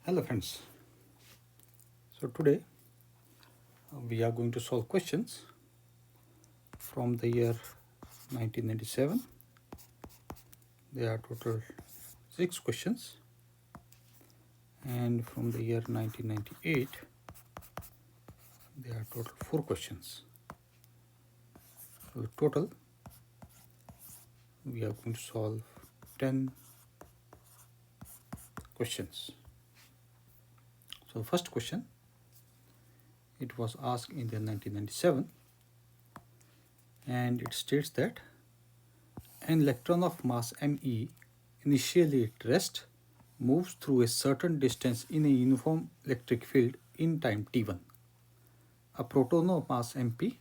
Hello friends. So today we are going to solve questions from the year 1997. There are total 6 questions, and from the year 1998 there are total 4 questions. So total we are going to solve 10 questions. So first question, it was asked in the 1997, and it states that an electron of mass me initially at rest moves through a certain distance in a uniform electric field in time t1. A proton of mass mp,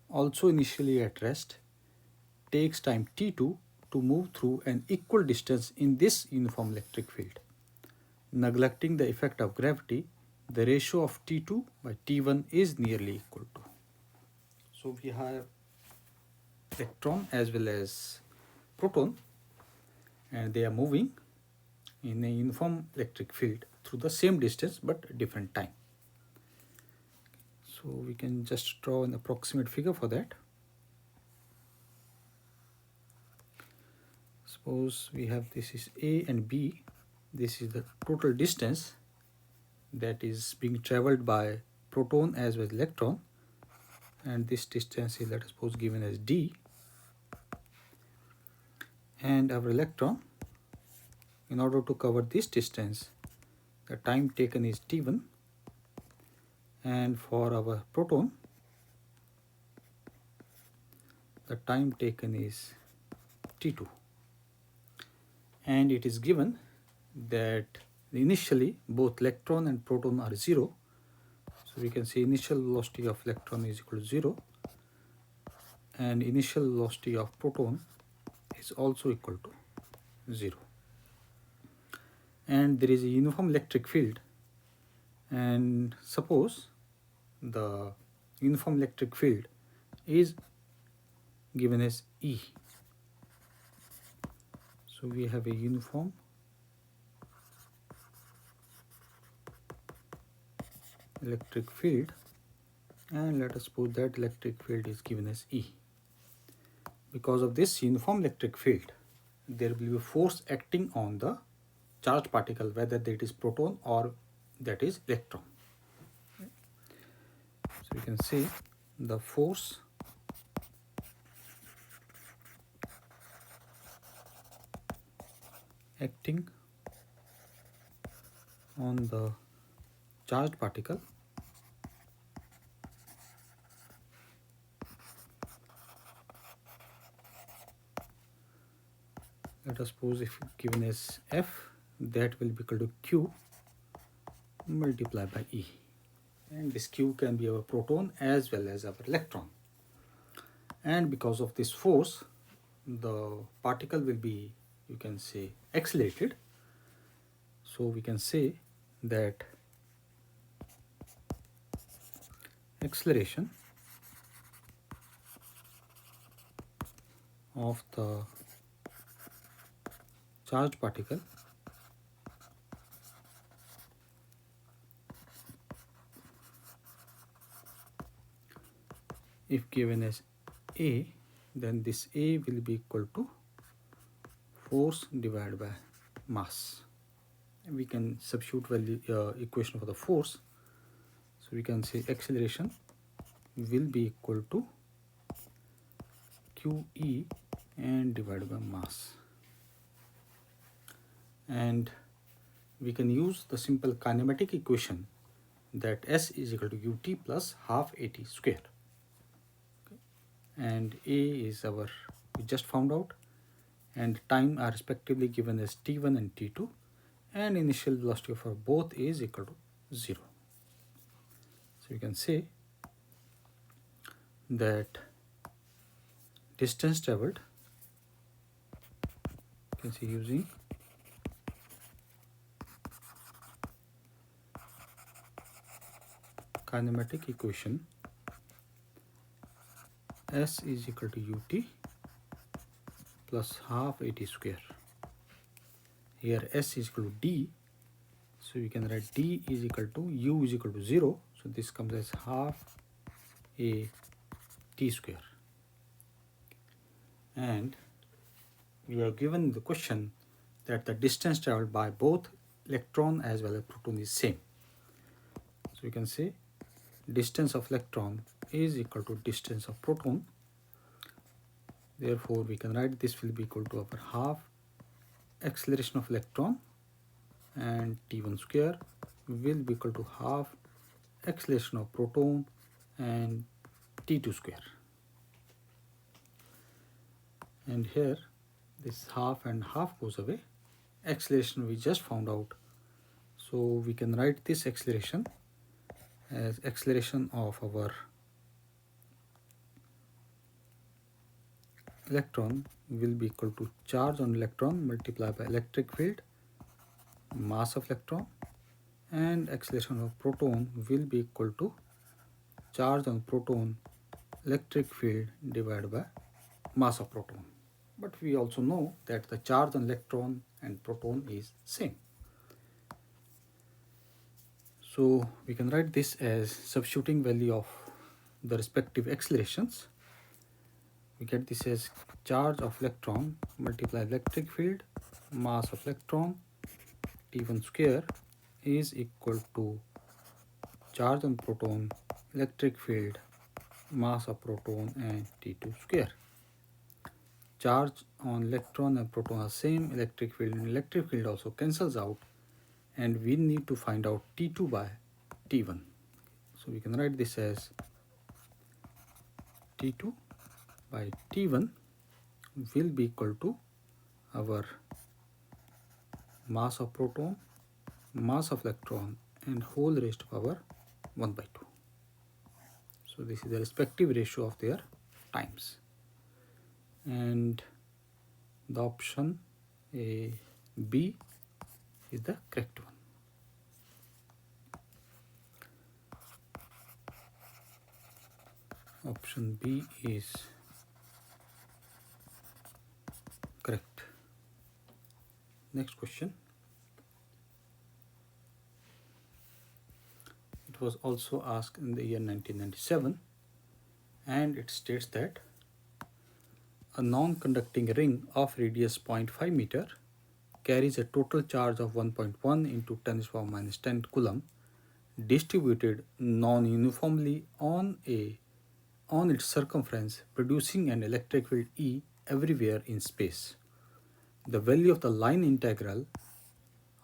also initially at rest, takes time t2 to move through an equal distance in this uniform electric field. Neglecting the effect of gravity, the ratio of t2 by t1 is nearly equal to. So we have electron as well as proton, and they are moving in a uniform electric field through the same distance but different time. So we can just draw an approximate figure for that. Suppose we have this is A and B. This is the total distance that is being traveled by proton as well as electron, and this distance is, let us suppose, given as d, and our electron, in order to cover this distance, the time taken is t1, and for our proton the time taken is t2, and it is given that initially both electron and proton are 0. So we can say initial velocity of electron is equal to 0, and initial velocity of proton is also equal to 0. And there is a uniform electric field, and suppose the uniform electric field is given as E. So we have a uniform electric field, and let us suppose that electric field is given as E. Because of this uniform electric field, there will be a force acting on the charged particle, whether that is proton or that is electron. So we can say the force acting on the charged particle let us suppose if given as F, that will be equal to Q multiplied by E, and this Q can be our proton as well as our electron. And because of this force, the particle will be, you can say, accelerated. So we can say that acceleration of the charged particle if given as A, then this A will be equal to force divided by mass. And we can substitute value equation for the force. So we can say acceleration will be equal to QE and divided by mass. And we can use the simple kinematic equation that S is equal to UT plus half AT square. And A is our, we just found out, and time are respectively given as t1 and t2, and initial velocity for both is equal to 0. So you can say that distance traveled, you can see using kinematic equation, S is equal to UT plus half AT square. Here S is equal to D, So we can write D is equal to U is equal to 0. So this comes as half a T square. And we are given the question that the distance traveled by both electron as well as proton is same. So we can say distance of electron is equal to distance of proton. Therefore, we can write this will be equal to our half acceleration of electron, and T1 square will be equal to half acceleration of proton and T2 square. And here this half and half goes away. Acceleration we just found out. So we can write this acceleration as acceleration of our electron will be equal to charge on electron multiplied by electric field, mass of electron, and acceleration of proton will be equal to charge on proton, electric field divided by mass of proton. But we also know that the charge on electron and proton is same. So we can write this as substituting value of the respective accelerations. We get this as charge of electron multiply electric field, mass of electron, T1 square is equal to charge on proton, electric field, mass of proton, and T2 square. Charge on electron and proton are same, electric field also cancels out, and we need to find out T2 by T1. So we can write this as T2 by T1 will be equal to our mass of proton, mass of electron, and whole raised to power 1 by 2. So this is the respective ratio of their times. And the option A, B is the correct one. Option B is correct. Next question. It was also asked in the year 1997, and it states that a non-conducting ring of radius 0.5 meter carries a total charge of 1.1 into 10 to the power minus 10 coulomb distributed non-uniformly on its circumference, producing an electric field E everywhere in space. The value of the line integral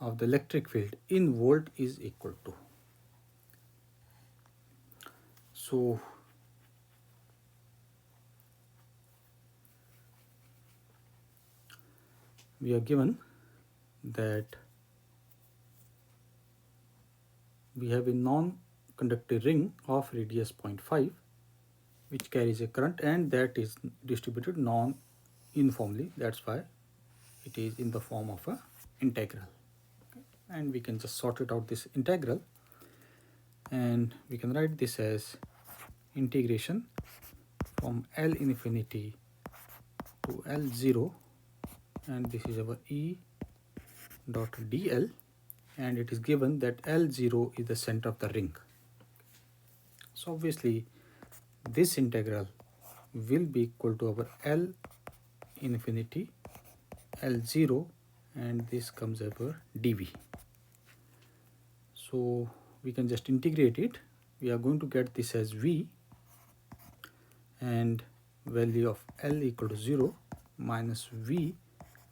of the electric field in volt is equal to. So we are given that we have a non-conducting ring of radius 0.5 which carries a current, and that is distributed non-uniformly. That's why it is in the form of a integral. And we can just sort it out, this integral, and we can write this as integration from L infinity to L0, and this is our E dot dl, and it is given that L0 is the center of the ring. So obviously this integral will be equal to our L infinity L0, and this comes over dv. So we can just integrate it. We are going to get this as v, and value of L equal to 0 minus v,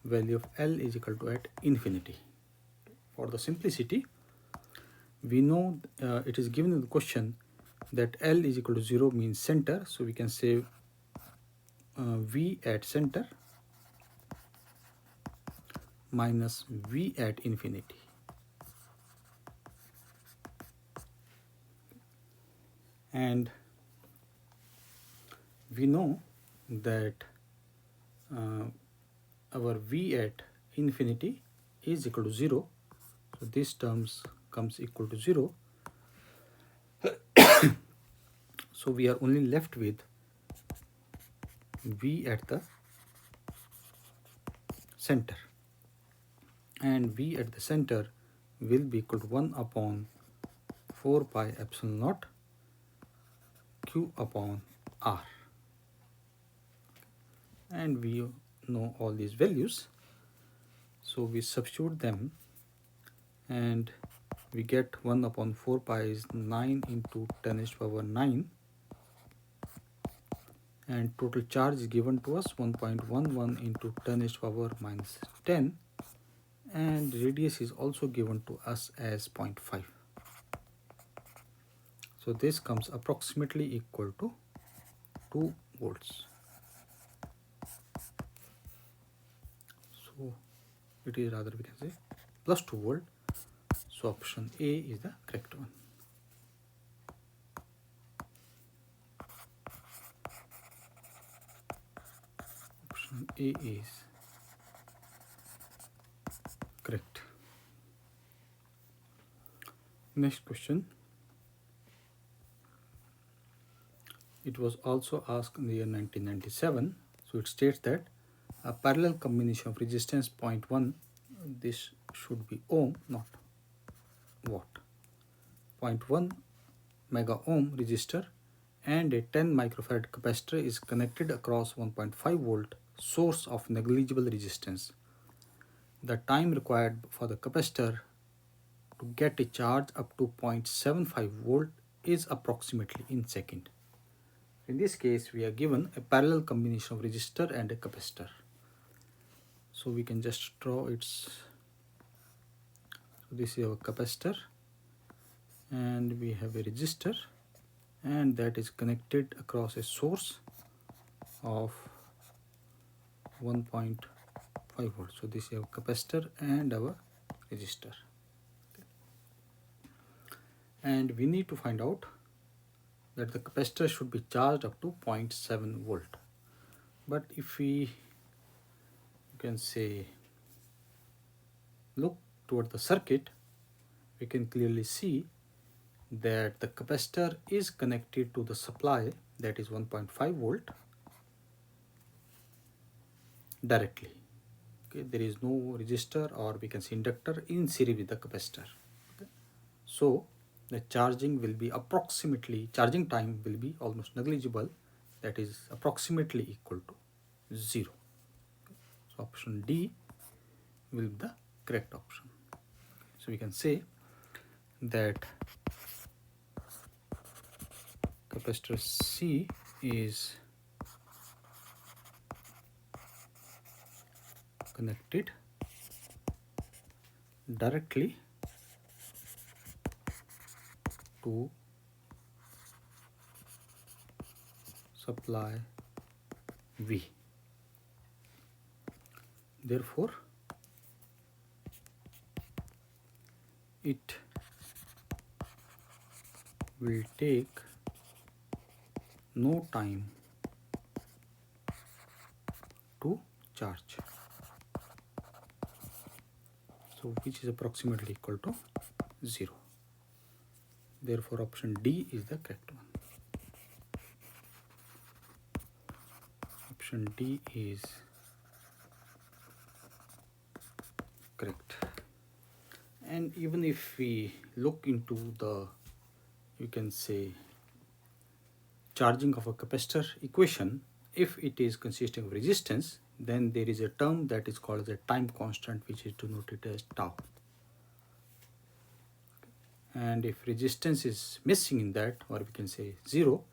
value of L is equal to at infinity. For the simplicity, we know it is given in the question that L is equal to 0 means center, so we can say v at center minus v at infinity. And we know that our v at infinity is equal to 0, so this terms comes equal to 0. So we are only left with v at the center, and v at the center will be equal to 1 upon 4 pi epsilon naught Q upon R. And we know all these values, so we substitute them and we get 1 upon 4 pi is 9 into 10 raised to power 9, and total charge is given to us 1.11 into 10 raised to power minus 10, and radius is also given to us as 0.5. So this comes approximately equal to 2 volts. So it is, rather we can say, plus 2 volt. So option A is the correct one. Option A is correct. Next question. It was also asked in the year 1997. So it states that a parallel combination of resistance 0.1, this should be ohm, not watt, 0.1 mega ohm resistor and a 10 microfarad capacitor is connected across 1.5 volt source of negligible resistance. The time required for the capacitor to get a charge up to 0.75 volt is approximately in second. In this case, we are given a parallel combination of resistor and a capacitor. So we can just draw its, so this is our capacitor and we have a resistor, and that is connected across a source of 1.5 volts. So this is our capacitor and our resistor. Okay. And we need to find out that the capacitor should be charged up to 0.7 volt. But if we, you can say, look toward the circuit, we can clearly see that the capacitor is connected to the supply, that is 1.5 volt, directly. Okay, there is no resistor or we can say inductor in series with the capacitor. Okay. So the charging will be approximately, charging time will be almost negligible, that is approximately equal to 0. Okay. So option D will be the correct option. So we can say that capacitor C is connected directly to supply V. Therefore, it will take no time to charge. So which is approximately equal to 0. Therefore, option D is the correct one. Option D is correct. And even if we look into the, you can say, charging of a capacitor equation, if it is consisting of resistance, then there is a term that is called as a time constant, which is denoted as tau. And if resistance is missing in that, or we can say 0,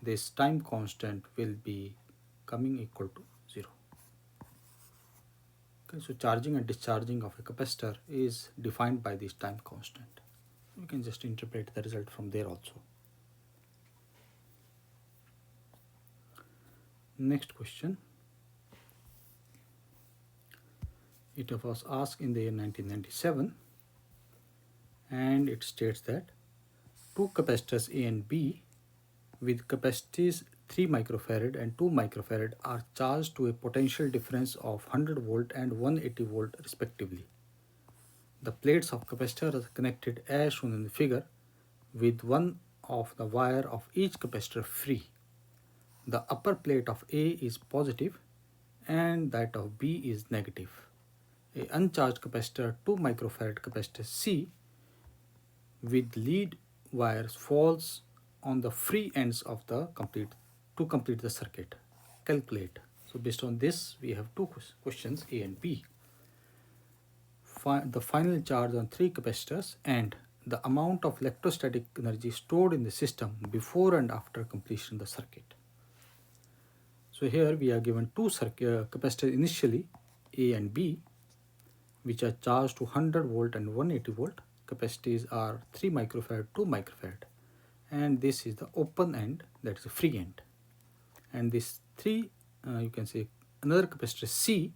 this time constant will be coming equal to 0. Okay, so charging and discharging of a capacitor is defined by this time constant. We can just interpret the result from there also. Next question. It was asked in the year 1997, and it states that two capacitors A and B with capacities 3 microfarad and 2 microfarad are charged to a potential difference of 100 volt and 180 volt respectively. The plates of capacitor are connected as shown in the figure with one of the wire of each capacitor free. The upper plate of A is positive and that of B is negative. a uncharged capacitor 2 microfarad capacitor C with lead wires falls on the free ends of the complete the circuit. Calculate. So based on this, we have two questions, A and B. The final charge on 3 capacitors and the amount of electrostatic energy stored in the system before and after completion of the circuit. So here we are given two capacitors initially, A and B, which are charged to 100 volt and 180 volt. Capacities are 3 microfarad, 2 microfarad, and this is the open end, that is the free end. And this you can say another capacitor C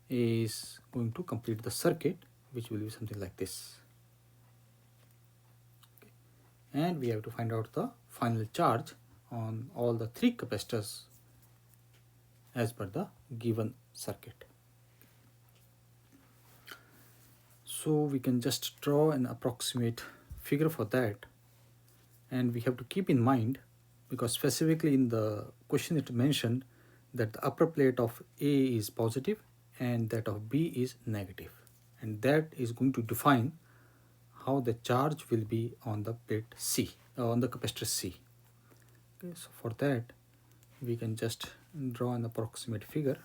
is going to complete the circuit, which will be something like this. Okay. And we have to find out the final charge on all the 3 capacitors as per the given circuit. So we can just draw an approximate figure for that, and we have to keep in mind, because specifically in the question it mentioned that the upper plate of A is positive and that of B is negative, and that is going to define how the charge will be on the plate C, on the capacitor C. Okay, so for that we can just draw an approximate figure.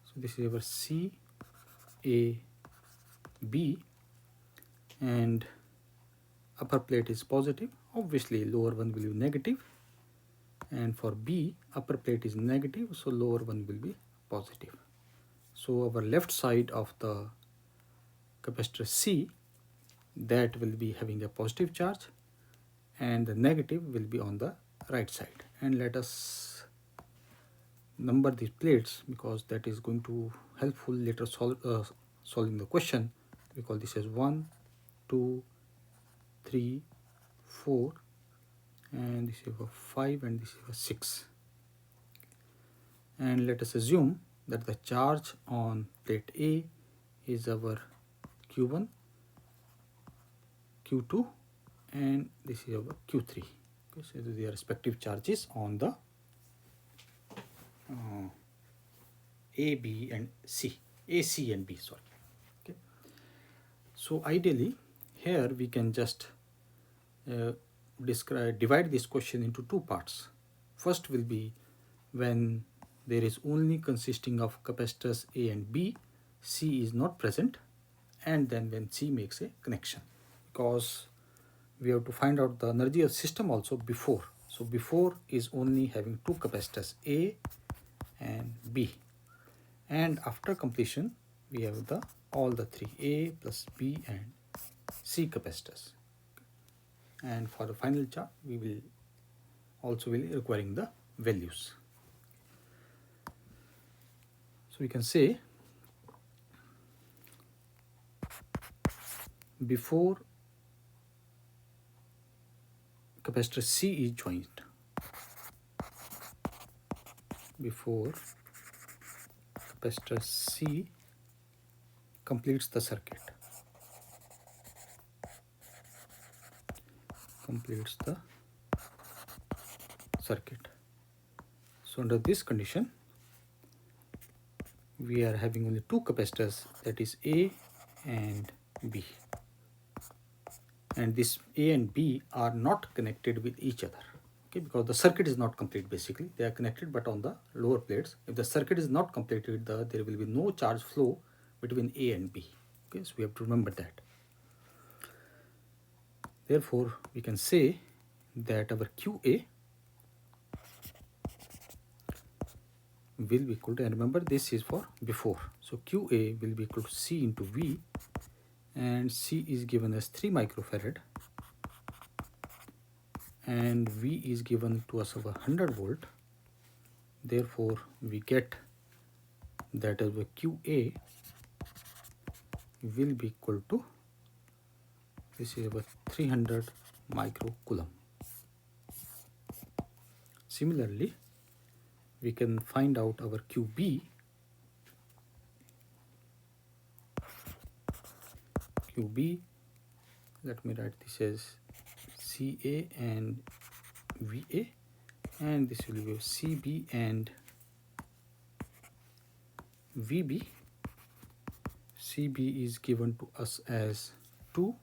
So this is our C, A, B, and upper plate is positive. Obviously lower one will be negative, and for B upper plate is negative, so lower one will be positive. So our left side of the capacitor C, that will be having a positive charge, and the negative will be on the right side. And let us number these plates, because that is going to helpful later solving the question. We call this as 1, 2, 3, 4, and this is a 5, and this is a 6. And let us assume that the charge on plate A is our Q1, Q2, and this is our Q3. Okay, so their respective charges on the A, B, and C, A, C, and B. Sorry. Okay. So ideally, here we can just divide this question into two parts. First will be when there is only consisting of capacitors A and B, C is not present, and then when C makes a connection, because we have to find out the energy of system also before. So before is only having two capacitors A and B, and after completion we have all the three, A plus B and C capacitors. And for the final chart we will also be requiring the values. So we can say before capacitor C is joined, before capacitor C completes the circuit, So under this condition we are having only two capacitors, that is A and B, and this A and B are not connected with each other. Okay, because the circuit is not complete. Basically they are connected but on the lower plates. If the circuit is not completed, there will be no charge flow between A and B. Okay, so we have to remember that. Therefore we can say that our QA will be equal to, and remember this is for before, so QA will be equal to C into V, and C is given as 3 microfarad and V is given to us over 100 volt. Therefore we get that our QA will be equal to, this is about 300 microcoulomb. Similarly, we can find out our QB. QB let me write this as CA and VA, and this will be CB and VB. CB is given to us as 2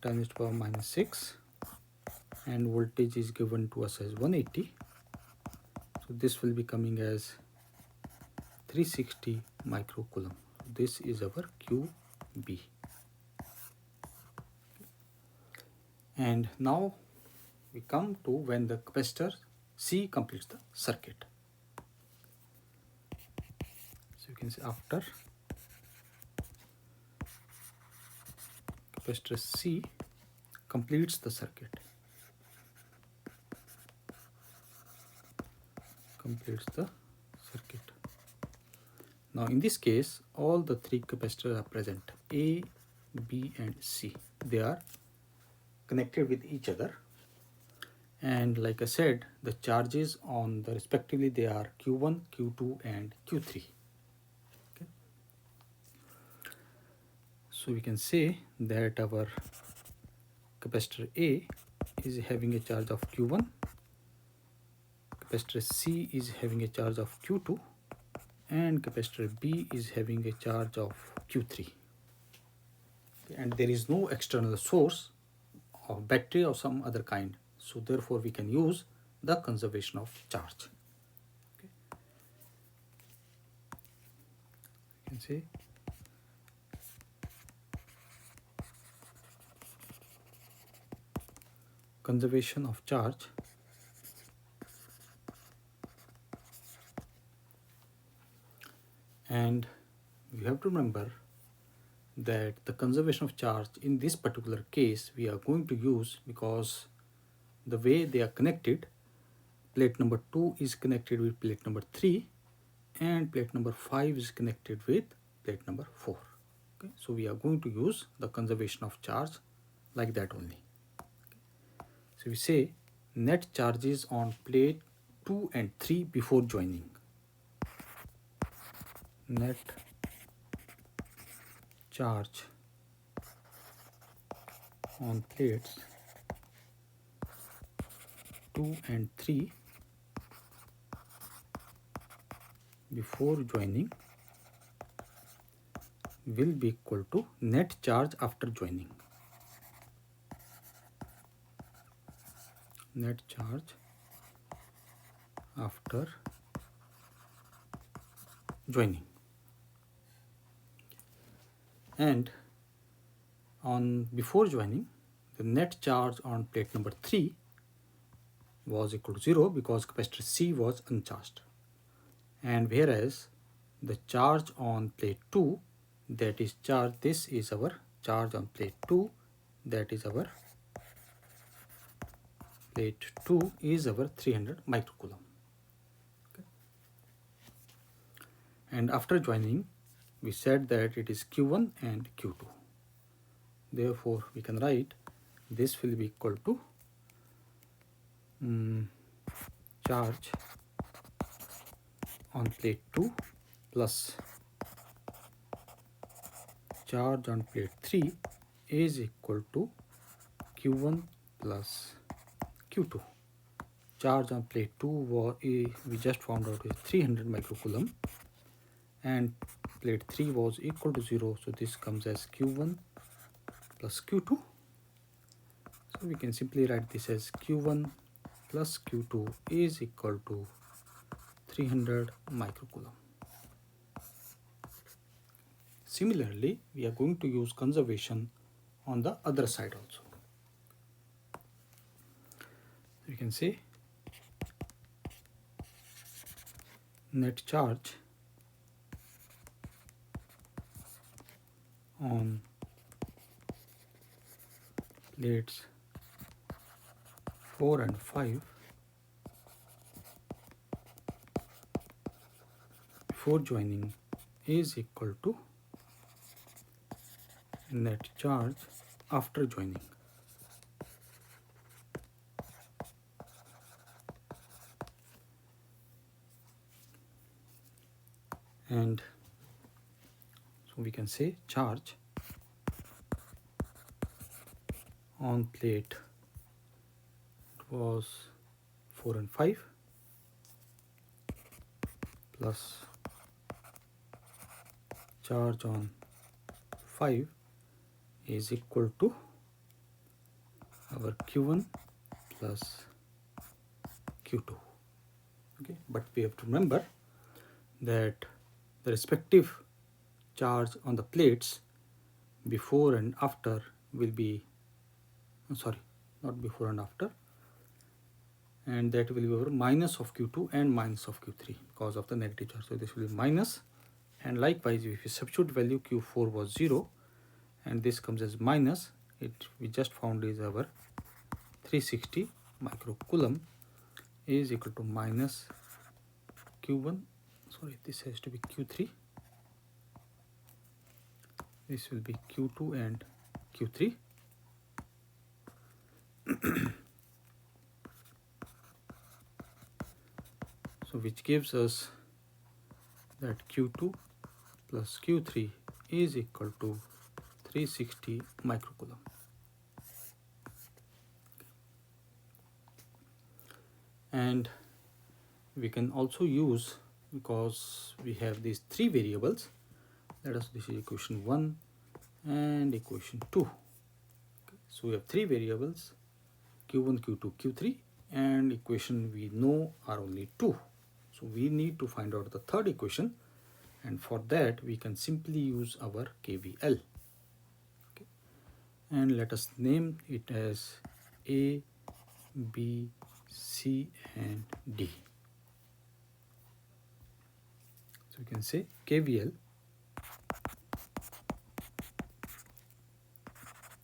times power minus 6, and voltage is given to us as 180. So this will be coming as 360 microcoulomb. This is our QB. And now we come to when the capacitor C completes the circuit. So you can say after capacitor C completes the circuit. Now in this case, all the three capacitors are present, A, B and C. They are connected with each other, and like I said, the charges on the respectively they are Q1, Q2 and Q3. Okay. So we can say that our capacitor A is having a charge of Q1, capacitor C is having a charge of Q2, and capacitor B is having a charge of Q3. Okay. And there is no external source of battery or some other kind, so therefore we can use the conservation of charge. Okay. You can say conservation of charge and you have to remember that the conservation of charge in this particular case we are going to use because the way they are connected, plate number 2 is connected with plate number 3 and plate number 5 is connected with plate number 4. Okay. So we are going to use the conservation of charge like that only. Okay. So we say net charges on plate 2 and 3 before joining. Net charge on plates 2 and 3 before joining will be equal to net charge after joining. Net charge after joining. And on before joining, the net charge on plate number 3 was equal to 0 because capacitor C was uncharged. And whereas the charge on plate 2, that is charge, this is our charge on plate 2, that is our plate 2 is our 300 microcoulomb. Okay. And after joining, we said that it is Q1 and Q2. Therefore, we can write this will be equal to charge on plate 2 plus charge on plate 3 is equal to Q1 plus Q2. Charge on plate 2 was, we just found out is 300 microcoulomb and plate 3 was equal to 0, so this comes as Q1 plus Q2. So we can simply write this as Q1 plus Q2 is equal to 300 microcoulomb. Similarly, we are going to use conservation on the other side also. We can say net charge on plates 4 and 5 before joining is equal to net charge after joining. And so we can say charge on plate it was 4 and 5 plus charge on 5 is equal to our Q1 plus Q2. Okay, but we have to remember that the respective charge on the plates before and after will be, sorry, not before and after, and that will be over minus of Q2 and minus of Q3 because of the negative charge. So this will be minus, and likewise if you substitute value, Q4 was 0 and this comes as minus, it we just found is our 360 microcoulomb is equal to minus Q1, sorry, this has to be Q3, this will be Q2 and Q3. So which gives us that Q2 plus Q3 is equal to 360 microcoulomb. And we can also use, because we have these three variables, let us, this is equation 1 and equation 2. Okay. So we have three variables, Q1, Q2, Q3, and equation we know are only 2. So we need to find out the third equation, and for that we can simply use our KVL. Okay. And let us name it as A, B, C and D. So we can say KVL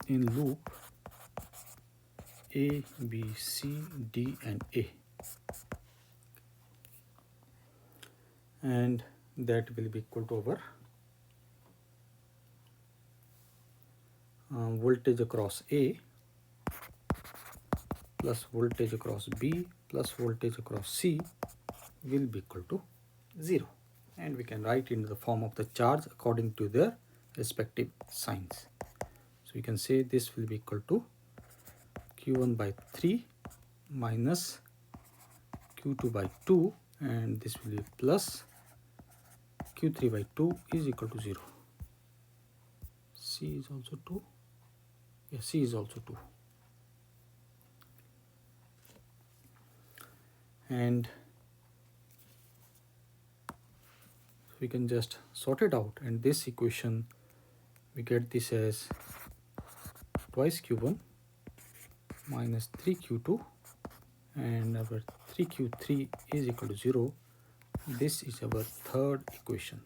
in loop A, B, C, D and A, and that will be equal to our voltage across A plus voltage across B plus voltage across C will be equal to 0, and we can write in the form of the charge according to their respective signs. So we can say this will be equal to Q1 by 3 minus Q2 by 2, and this will be plus Q3 by 2 is equal to 0. C is also 2. Yes, C is also 2. And we can just sort it out, and this equation we get this as twice Q1 minus 3Q2, and our 3Q3 is equal to 0. This is our third equation.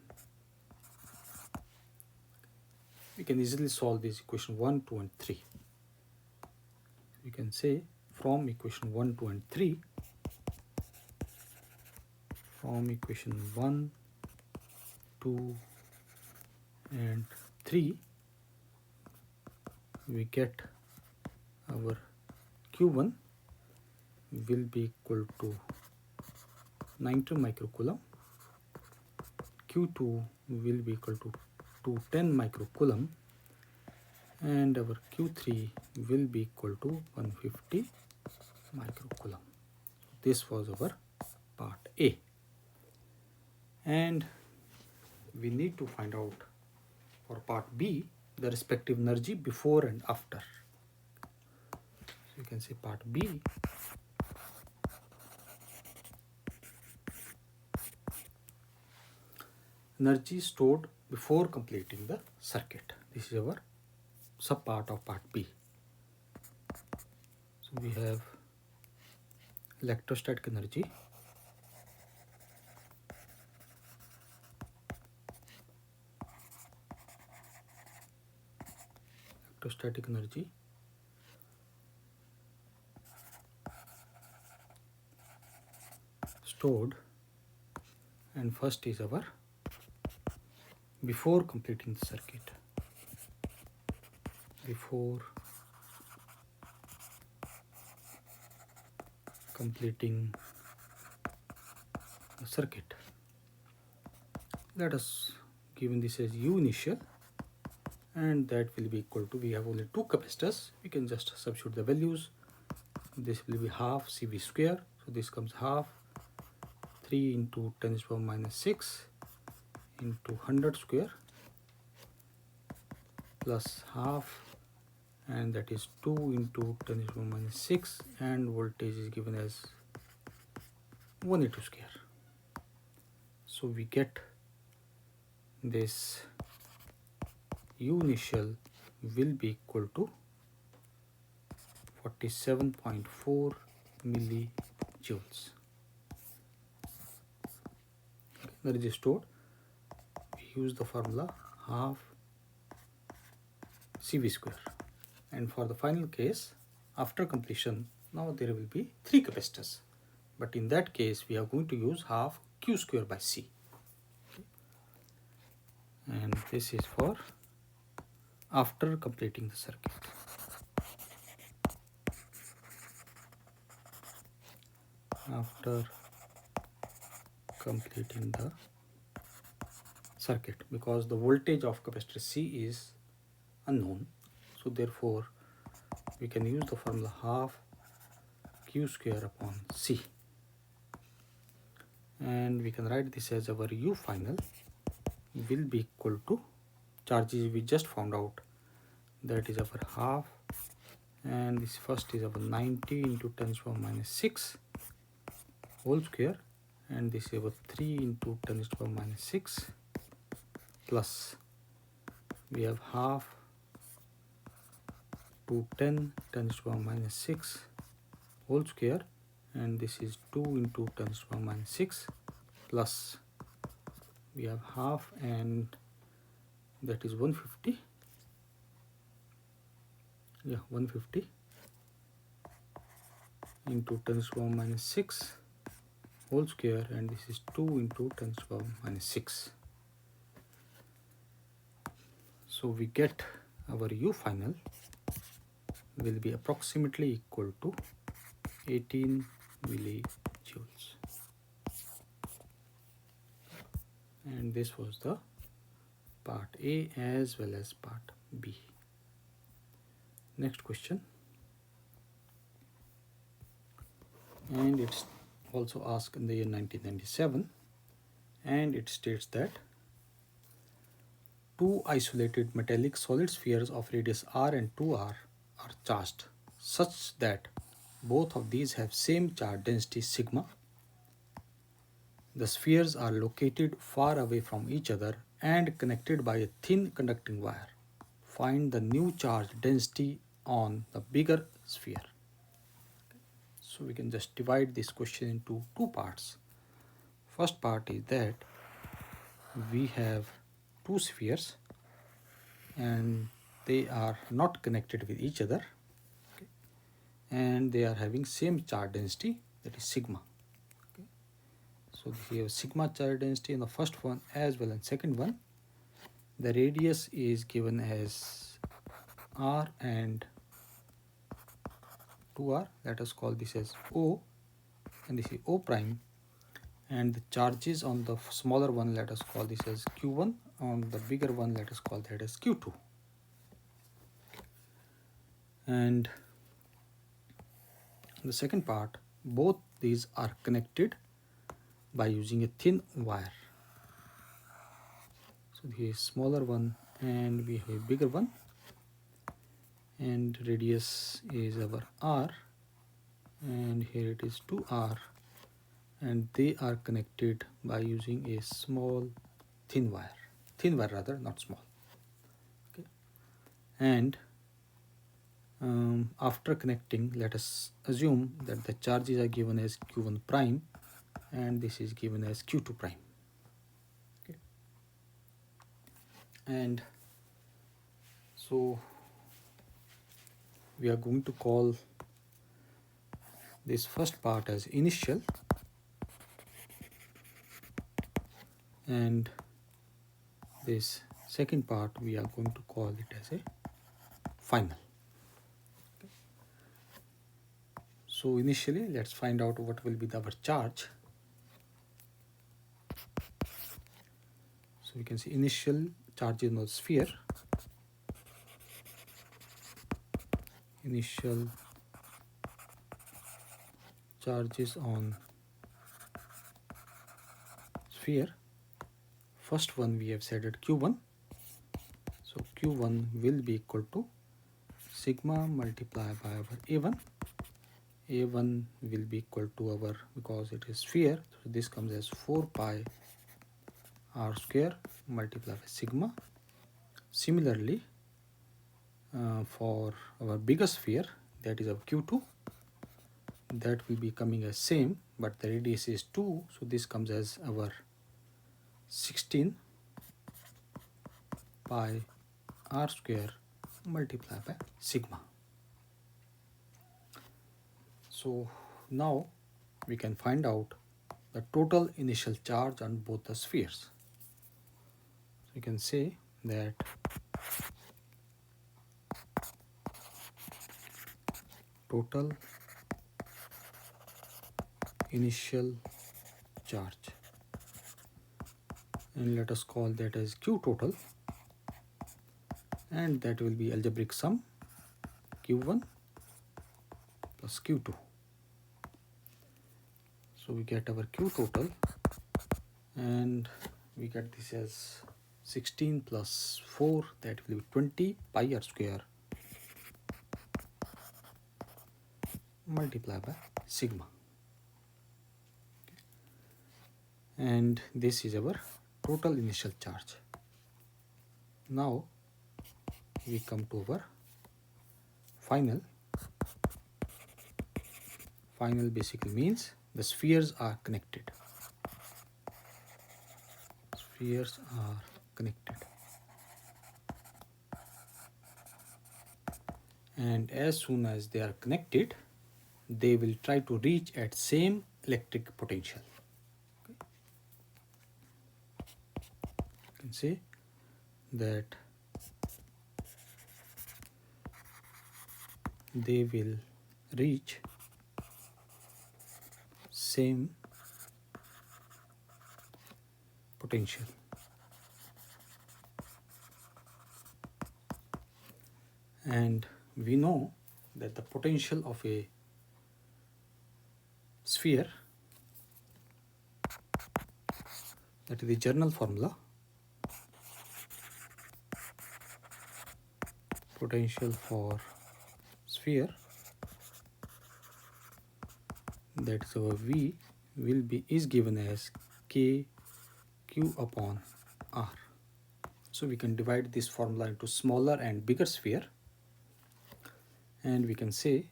We can easily solve this equation 1, 2 and 3. We can say from equation 1, 2 and 3, from equation 1, 2 and 3, we get our Q1 will be equal to 90 microcoulomb, Q2 will be equal to 210 microcoulomb, and our Q3 will be equal to 150 microcoulomb. This was our part A, and we need to find out for part B the respective energy before and after. So you can say part B energy stored before completing the circuit. This is our sub part of part B. So we have electrostatic energy, stored, and first is our before completing the circuit, before completing the circuit. Let us given this as U initial and that will be equal to, we have only two capacitors, we can just substitute the values. This will be half CV square, so this comes half 3 into 10 to the power minus 6 into 100 square plus half, and that is 2 into 10 to the power minus 6, and voltage is given as 180 square. So we get this U initial will be equal to 47.4 millijoules. Energy is stored. We use the formula half CV square. And for the final case, after completion, now there will be 3 capacitors. But in that case, we are going to use half Q square by C. And this is for after completing the circuit. After completing the circuit, because the voltage of capacitor C is unknown, so therefore we can use the formula half Q square upon C, and we can write this as our U final will be equal to charges we just found out, that is our half, and this first is our 90 into 10 to the power minus 6 whole square, and this is our 3 into 10 to the power minus 6 plus we have half to 10 to the power minus 6 whole square, and this is 2 into 10 to the power minus 6 plus we have half, and that is 150. Yeah, 150 into 10 to the power minus 6 whole square, and this is 2 into 10 to the power minus 6. So we get our U final will be approximately equal to 18 millijoules. And this was the part A as well as part B. Next question, and it's also asked in the year 1997, and it states that two isolated metallic solid spheres of radius r and 2r are charged such that both of these have same charge density sigma. The spheres are located far away from each other and connected by a thin conducting wire. Find the new charge density on the bigger sphere. So we can just divide this question into two parts. First part is that we have two spheres and they are not connected with each other, and they are having same charge density, that is sigma. So we have sigma charge density in the first one as well as second one. The radius is given as r and 2r. Let us call this as O, and this is O prime. And the charges on the smaller one, let us call this as Q1. On the bigger one, let us call that as Q2. And the second part, both these are connected by using a thin wire. So here is smaller one and we have a bigger one, and radius is our r, and here it is 2r, and they are connected by using a small thin wire, not small. Okay. And after connecting, let us assume that the charges are given as Q1 prime and this is given as Q2 prime. Okay. And so we are going to call this first part as initial, and this second part we are going to call it as a final. Okay. So initially, let's find out what will be our charge. So we can see initial charge in the sphere initial charges on sphere. First one we have set at Q1. So Q1 will be equal to sigma multiplied by our A1. A1 will be equal to our, because it is sphere, so this comes as 4 pi r square multiplied by sigma. Similarly, for our bigger sphere, that is our Q2, that will be coming as same, but the radius is 2, so this comes as our 16 pi r square multiplied by sigma. So now we can find out the total initial charge on both the spheres. So you can say that total initial charge, and let us call that as Q total, and that will be algebraic sum Q1 plus Q2. So we get our Q total, and we get this as 16 plus 4, that will be 20 pi r square multiplied by sigma. And this is our total initial charge. Now we come to our final. Final basically means the spheres are connected. Spheres are connected. And as soon as they are connected, they will try to reach at same electric potential. Okay. You can say that they will reach same potential. And we know that the potential of a sphere, that is the general formula, potential for sphere, that is our V, is given as K Q upon R. So we can divide this formula into smaller and bigger sphere, and we can say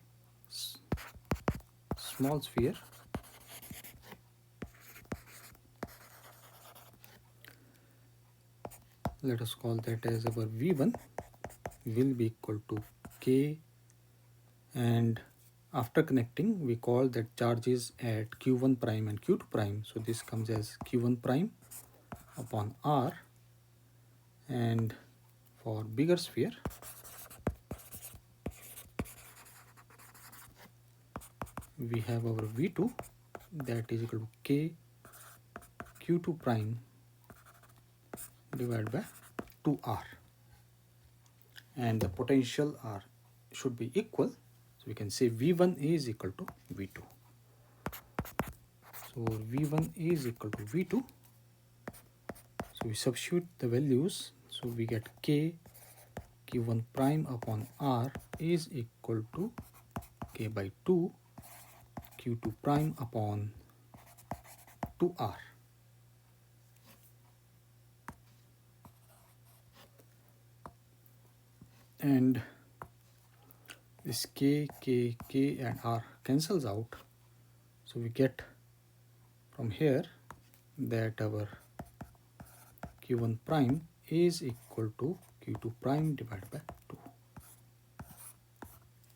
small sphere let us call that as our V1 will be equal to K, and after connecting we call that charges at Q1 prime and Q2 prime, so this comes as Q1 prime upon R. And for bigger sphere, we have our V2, that is equal to K Q2 prime divided by 2R, and the potential are should be equal, so we can say V1 is equal to V2. So V1 is equal to V2, so we substitute the values, so we get K Q1 prime upon R is equal to K by 2 Q2 prime upon 2R. And this K and R cancels out, so we get from here that our Q1 prime is equal to Q2 prime divided by 2.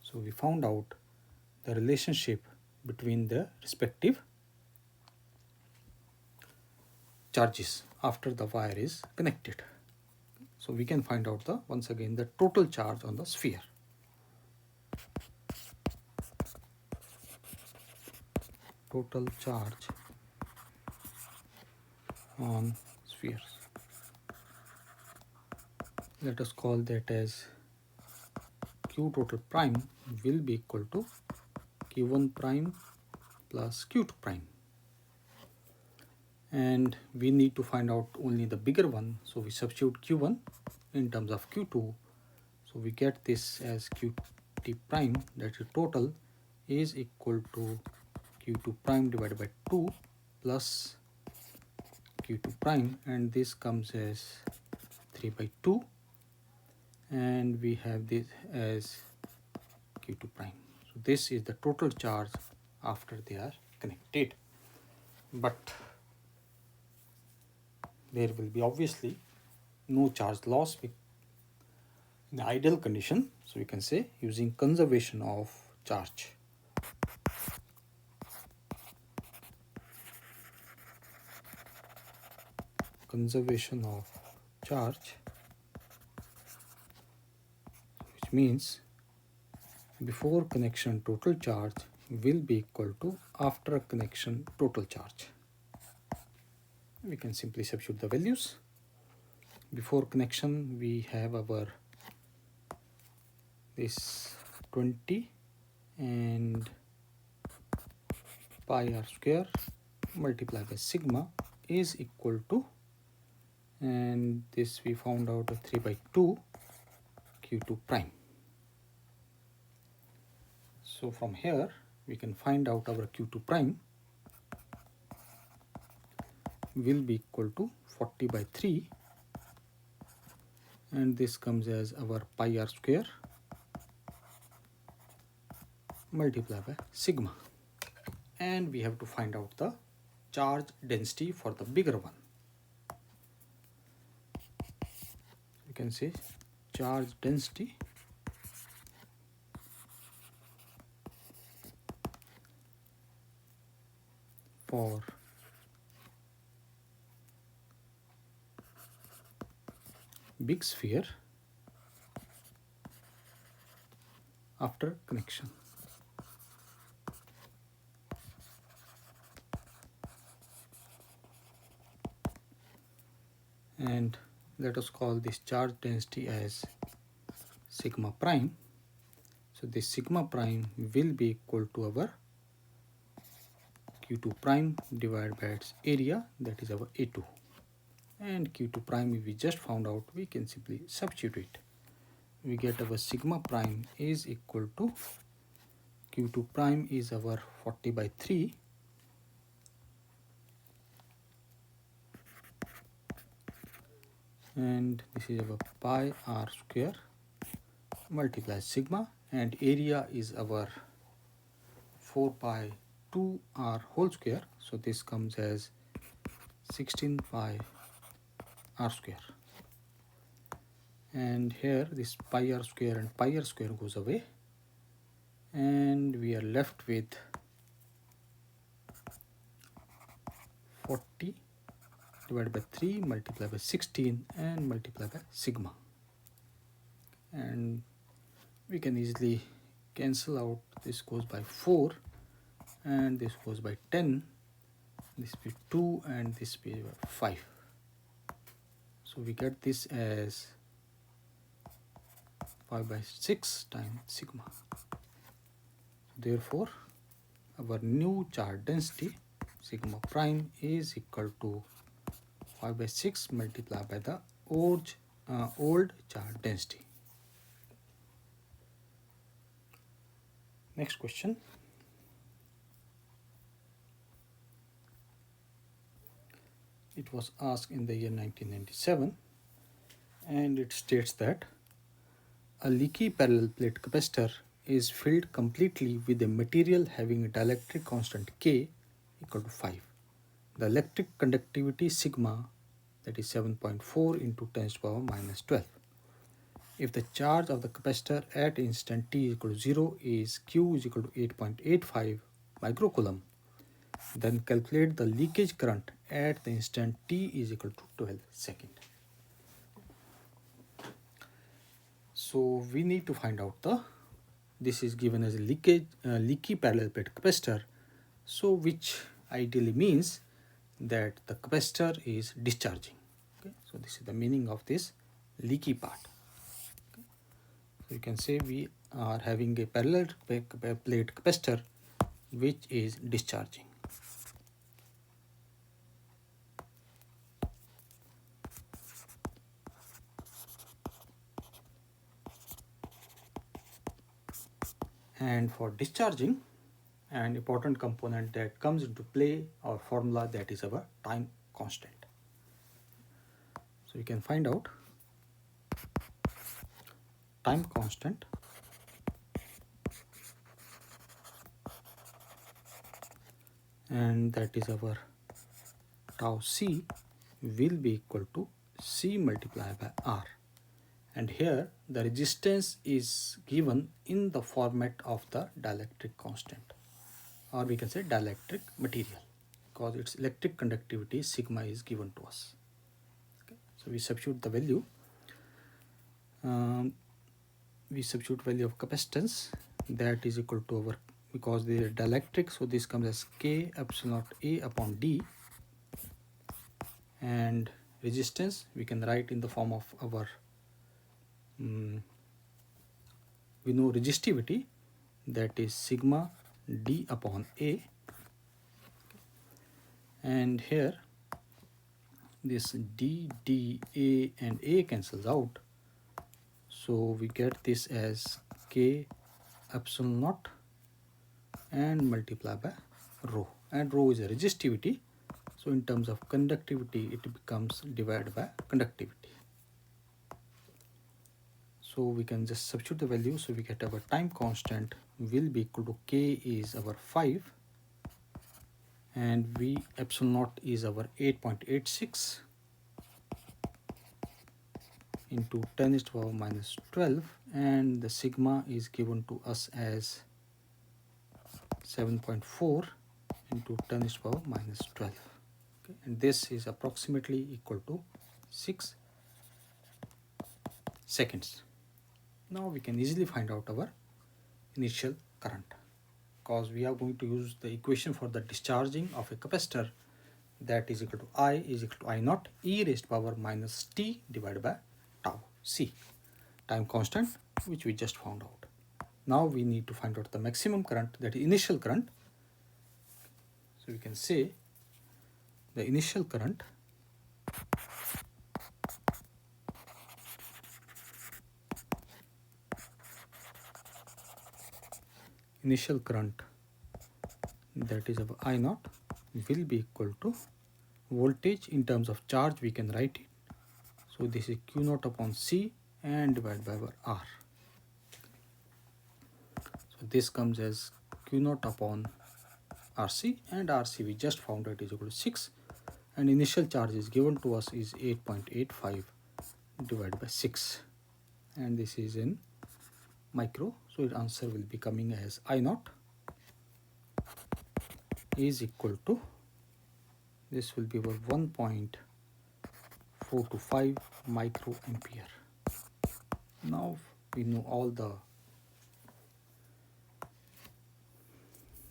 So we found out the relationship between the respective charges after the wire is connected. So we can find out once again the total charge on the sphere. Total charge on spheres. Let us call that as Q total prime will be equal to Q1 prime plus Q2 prime. And we need to find out only the bigger one, so we substitute Q1 in terms of Q2. So we get this as Qt prime, that is total is equal to Q2 prime divided by 2 plus Q2 prime, and this comes as 3 by 2, and we have this as Q2 prime. So this is the total charge after they are connected. But there will be obviously no charge loss in the ideal condition, so we can say using conservation of charge. Conservation of charge, which means before connection total charge will be equal to after connection total charge. We can simply substitute the values. Before connection we have our this 20 and pi r square multiplied by sigma is equal to, and this we found out 3 by 2 Q2 prime. So from here we can find out our Q2 prime will be equal to 40 by 3, and this comes as our pi r square multiplied by sigma, and we have to find out the charge density for the bigger one. You can say charge density for big sphere after connection. And let us call this charge density as sigma prime. So this sigma prime will be equal to our Q2 prime divided by its area, that is our A2. And Q2 prime we just found out, we can simply substitute it. We get our sigma prime is equal to Q2 prime is our 40 by 3 and this is our pi r square multiply sigma, and area is our 4 pi 2 r whole square, so this comes as 16 pi r square. And here this pi r square and pi r square goes away, and we are left with 40 divided by 3 multiplied by 16 and multiplied by sigma, and we can easily cancel out. This goes by 4 and this goes by 10, this be 2 and this be 5. So we get this as 5 by 6 times sigma. Therefore our new charge density sigma prime is equal to 5 by 6 multiplied by the old charge density. Next question. It was asked in the year 1997, and it states that a leaky parallel plate capacitor is filled completely with a material having a dielectric constant K equal to 5. The electric conductivity sigma, that is 7.4 into 10 to the power minus 12. If the charge of the capacitor at instant t is equal to 0 is Q is equal to 8.85 microcoulomb, then calculate the leakage current at the instant t is equal to 12 seconds. So we need to find out this is given as a leaky parallel plate capacitor, so which ideally means that the capacitor is discharging. Okay, so this is the meaning of this leaky part. Okay. So you can say we are having a parallel plate capacitor which is discharging. And for discharging, an important component that comes into play, our formula, that is our time constant. So you can find out time constant and that is our tau c will be equal to C multiplied by R. And here the resistance is given in the format of the dielectric constant, or we can say dielectric material, because its electric conductivity sigma is given to us. Okay. So we substitute the value. We substitute value of capacitance, that is equal to our, because they are dielectric, so this comes as K epsilon naught A upon D, and resistance we can write in the form of our we know resistivity, that is sigma D upon A, and here this D, A and A cancels out, so we get this as K epsilon naught and multiply by rho, and rho is a resistivity, so in terms of conductivity it becomes divided by conductivity. So we can just substitute the value, so we get our time constant will be equal to K is our 5 and V epsilon naught is our 8.86 into 10 to the power minus 12, and the sigma is given to us as 7.4 into 10 to the power minus 12. Okay. And this is approximately equal to 6 seconds. Now we can easily find out our initial current, because we are going to use the equation for the discharging of a capacitor, that is equal to I is equal to I naught e raised to power minus t divided by tau c, time constant, which we just found out. Now we need to find out the maximum current, that is initial current. So we can say the initial current that is of I naught will be equal to voltage in terms of charge, we can write it. So this is Q naught upon C and divided by our R. So this comes as Q naught upon RC, and RC we just found it is equal to 6, and initial charge is given to us is 8.85 divided by 6, and this is in micro, so the answer will be coming as I naught is equal to, this will be about 1.425 micro ampere. Now we know all the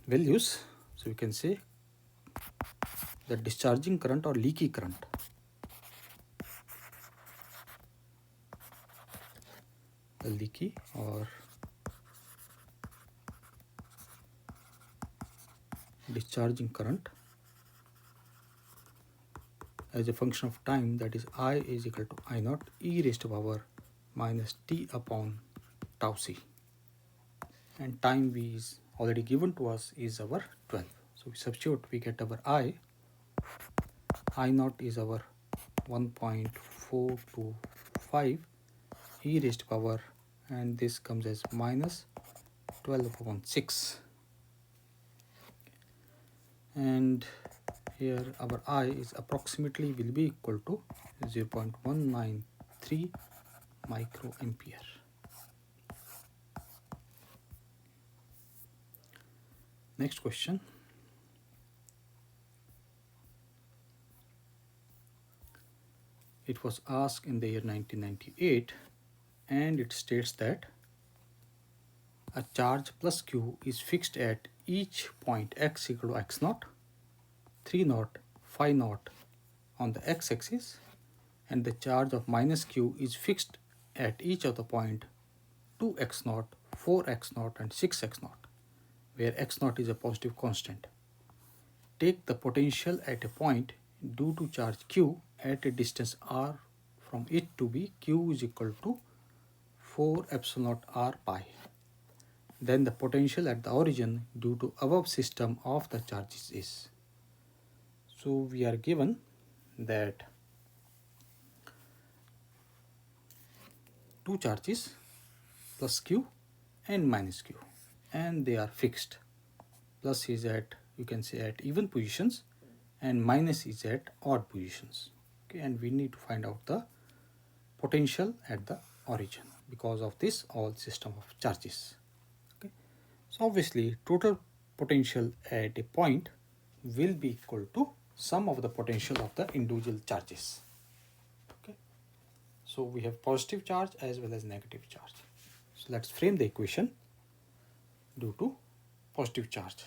values, so we can say the discharging current or leaky current discharging current as a function of time, that is I is equal to I naught e raised to power minus t upon tau c, and time V is already given to us is our 12. So we substitute, we get our I naught is our 1.425 e raised to power, and this comes as minus 12 upon 6, and here our I is approximately will be equal to 0.193 micro ampere. Next question. It was asked in the year 1998, and it states that a charge plus Q is fixed at each point x equal to x naught, 3 naught, 5 naught on the x-axis, and the charge of minus Q is fixed at each of the point 2x naught, 4 4x0 and 6x0, where x0 is a positive constant. Take the potential at a point due to charge q at a distance r from it to be q is equal to 4 epsilon naught r pi. Then the potential at the origin due to above system of the charges is. So we are given that two charges plus q and minus q, and they are fixed. Plus is at, you can say, at even positions and minus is at odd positions. Okay, and we need to find out the potential at the origin because of this all system of charges. Okay, so obviously total potential at a point will be equal to sum of the potential of the individual charges. Okay, so we have positive charge as well as negative charge. So let's frame the equation due to positive charge.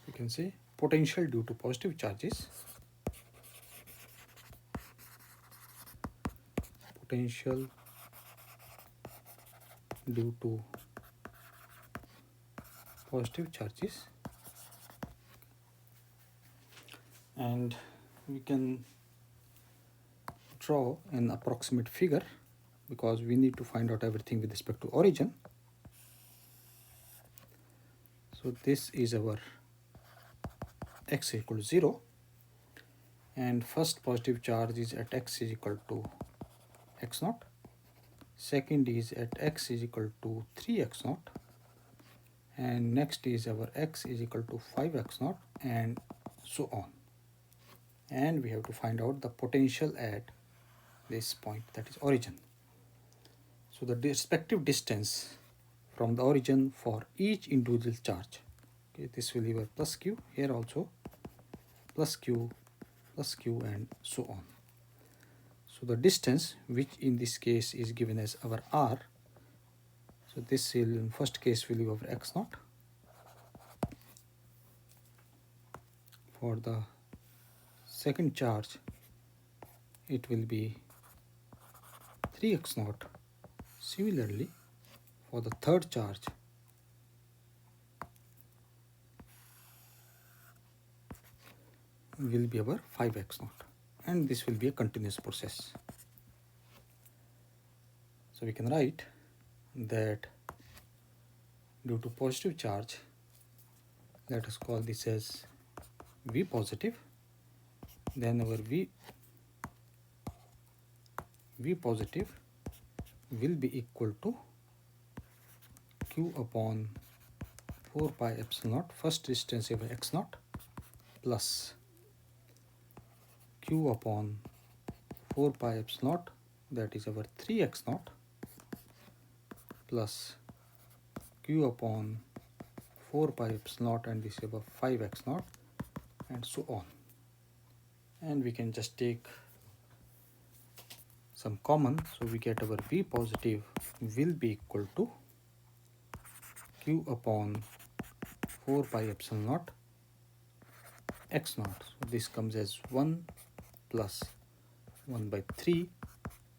You can say potential due to positive charges, potential due to positive charges, and we can draw an approximate figure because we need to find out everything with respect to origin. So this is our x equal to 0, and first positive charge is at x is equal to x naught, second is at x is equal to 3x naught, and next is our x is equal to 5x naught, and so on. And we have to find out the potential at this point, that is origin. So the respective distance from the origin for each individual charge. Okay, this will be our plus q, here also plus q, and so on. So the distance, which in this case is given as our r, so this will in first case will be over x naught. For the second charge it will be 3x naught. Similarly for the third charge will be our 5x naught, and this will be a continuous process. So we can write that due to positive charge, let us call this as V positive, then our V positive will be equal to q upon 4 pi epsilon naught, first distance over x naught, plus q upon 4 pi epsilon naught, that is our 3x naught, plus q upon 4 pi epsilon naught, and this is about 5x naught, and so on. And we can just take some common, so we get our V positive will be equal to q upon 4 pi epsilon naught x naught. So this comes as 1 plus 1 by 3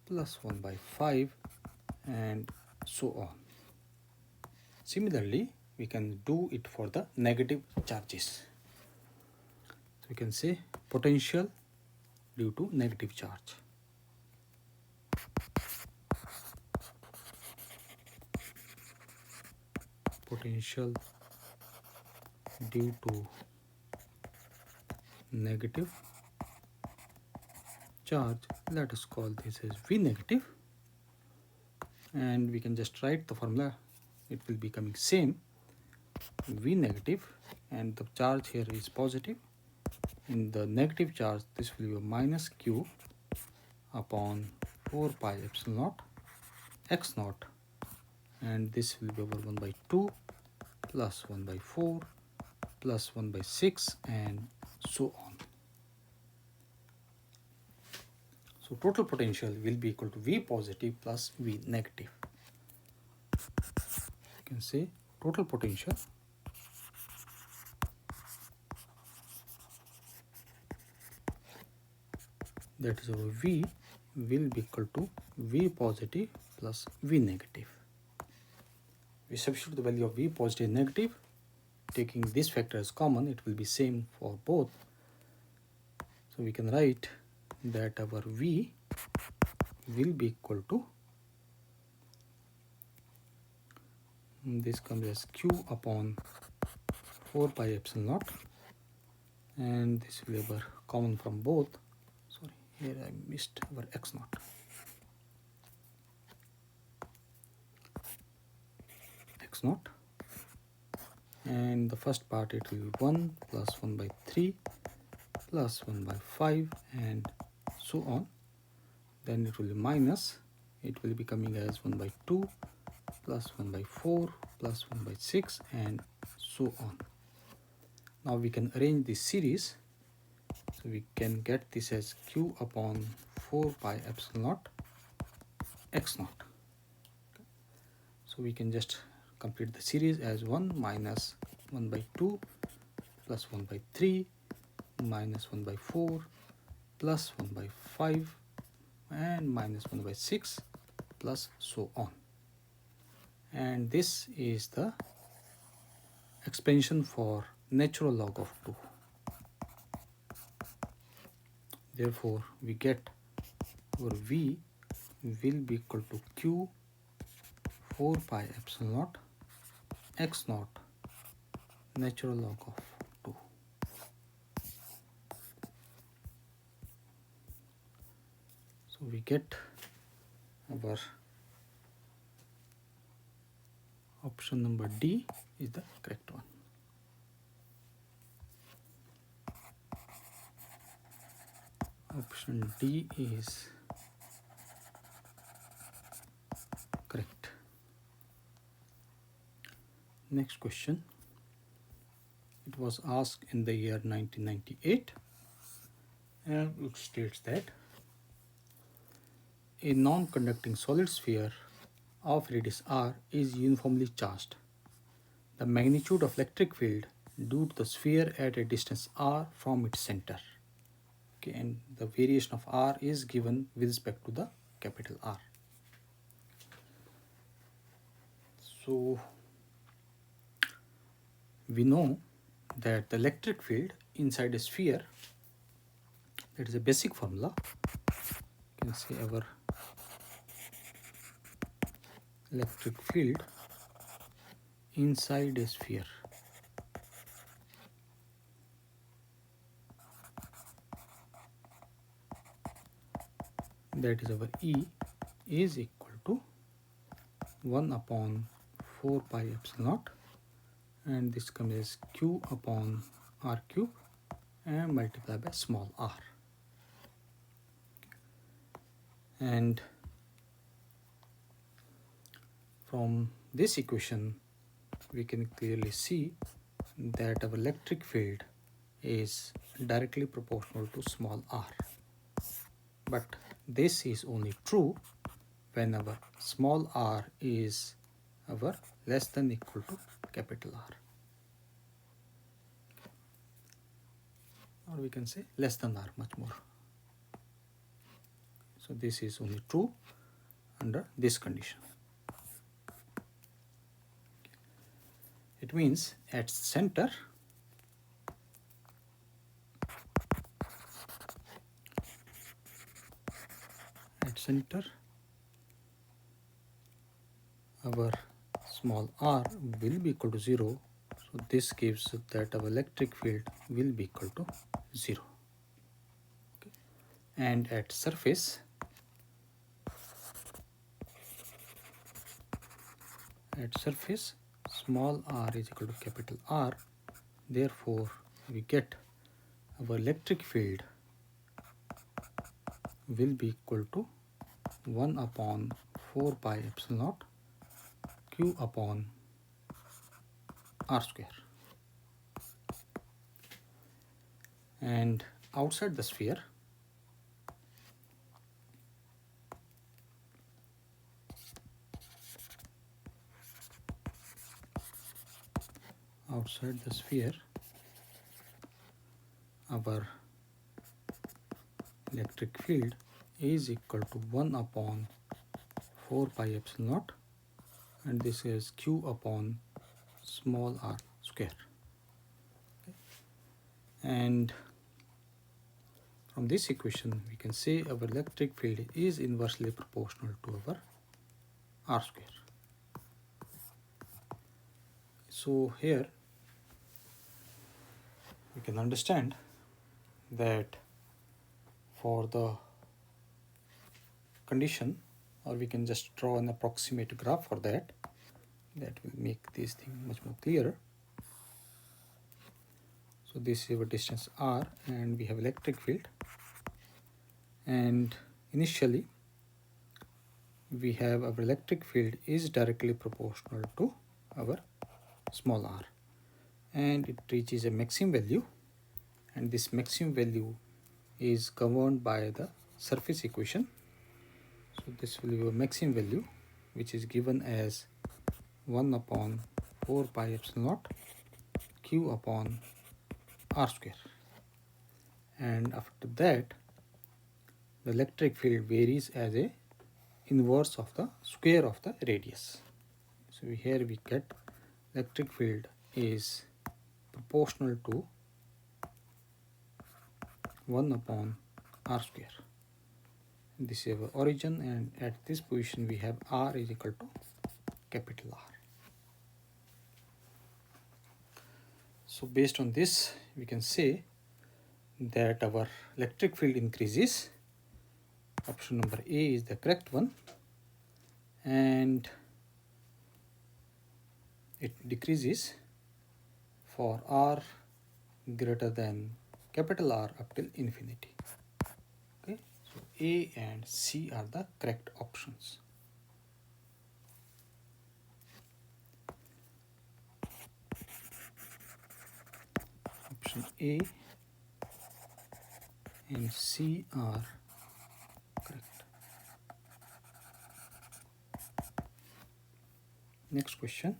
plus 1 by 5, and so on. Similarly, we can do it for the negative charges. So we can say potential due to negative charge. Potential due to negative charge, let us call this as V negative, and we can just write the formula. It will be coming same, V negative, and the charge here is positive. In the negative charge, this will be a minus q upon 4 pi epsilon naught x naught, and this will be over 1 by 2 plus 1 by 4 plus 1 by 6, and so on. So total potential will be equal to V positive plus V negative. You can say total potential that is our V will be equal to V positive plus V negative. We substitute the value of V positive and negative. Taking this factor as common, it will be same for both. So we can write that our V will be equal to, this comes as Q upon 4 pi epsilon naught, and this will be common from both. Sorry, here I missed our x naught. X naught, and the first part it will be 1 plus 1 by 3 plus 1 by 5 and so on. Then it will be minus, it will be coming as 1 by 2 plus 1 by 4 plus 1 by 6 and so on. Now we can arrange this series, so we can get this as Q upon 4 pi epsilon naught x naught. So we can just complete the series as 1 minus 1 by 2 plus 1 by 3 minus 1 by 4 plus 1 by 5 and minus 1 by 6 plus so on. And this is the expansion for natural log of 2. Therefore, we get our V will be equal to Q 4 pi epsilon naught x naught natural log of 2. So we get our option number D is the correct one. Option D is correct. Next question. It was asked in the year 1998, and it states that a non-conducting solid sphere of radius r is uniformly charged. The magnitude of electric field due to the sphere at a distance r from its center. Okay, and the variation of r is given with respect to the capital R. So we know that the electric field inside a sphere, that is a basic formula. You can say our electric field inside a sphere that is our E is equal to 1 upon 4 pi epsilon naught, and this comes as Q upon R cube and multiplied by small r. And from this equation we can clearly see that our electric field is directly proportional to small r. But this is only true when our small r is our less than equal to capital R. Or we can say less than r, much more. So this is only true under this condition. It means at center our small r will be equal to 0. So this gives that our electric field will be equal to 0. Okay. And at surface, small r is equal to capital R. Therefore, we get our electric field will be equal to 1 upon 4 pi epsilon naught Q upon R square. And outside the sphere, our electric field is equal to 1 upon 4 pi epsilon naught, and this is q upon small r square. And from this equation we can say our electric field is inversely proportional to our r square. So here we can understand that for the condition, or we can just draw an approximate graph for that will make this thing much more clearer. So this is our distance r, and we have electric field, and initially we have our electric field is directly proportional to our small r, and it reaches a maximum value, and this maximum value is governed by the surface equation. So this will be a maximum value which is given as 1 upon 4 pi epsilon naught q upon r square, and after that the electric field varies as a inverse of the square of the radius. So here we get electric field is proportional to 1 upon r square. This is our origin, and at this position we have r is equal to capital R. So based on this we can say that our electric field increases. Option number A is the correct one, and it decreases for r greater than capital R up till infinity. Okay, so A and C are the correct options. Option A and C are correct. Next question.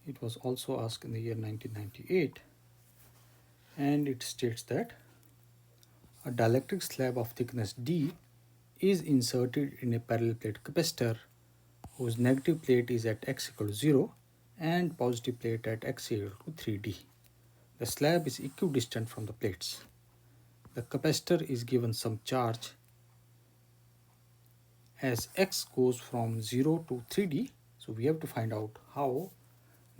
It was also asked in the year 1998, and it states that a dielectric slab of thickness D is inserted in a parallel plate capacitor whose negative plate is at x equal to 0 and positive plate at x equal to 3D. The slab is equidistant from the plates. The capacitor is given some charge as x goes from 0 to 3D. So we have to find out how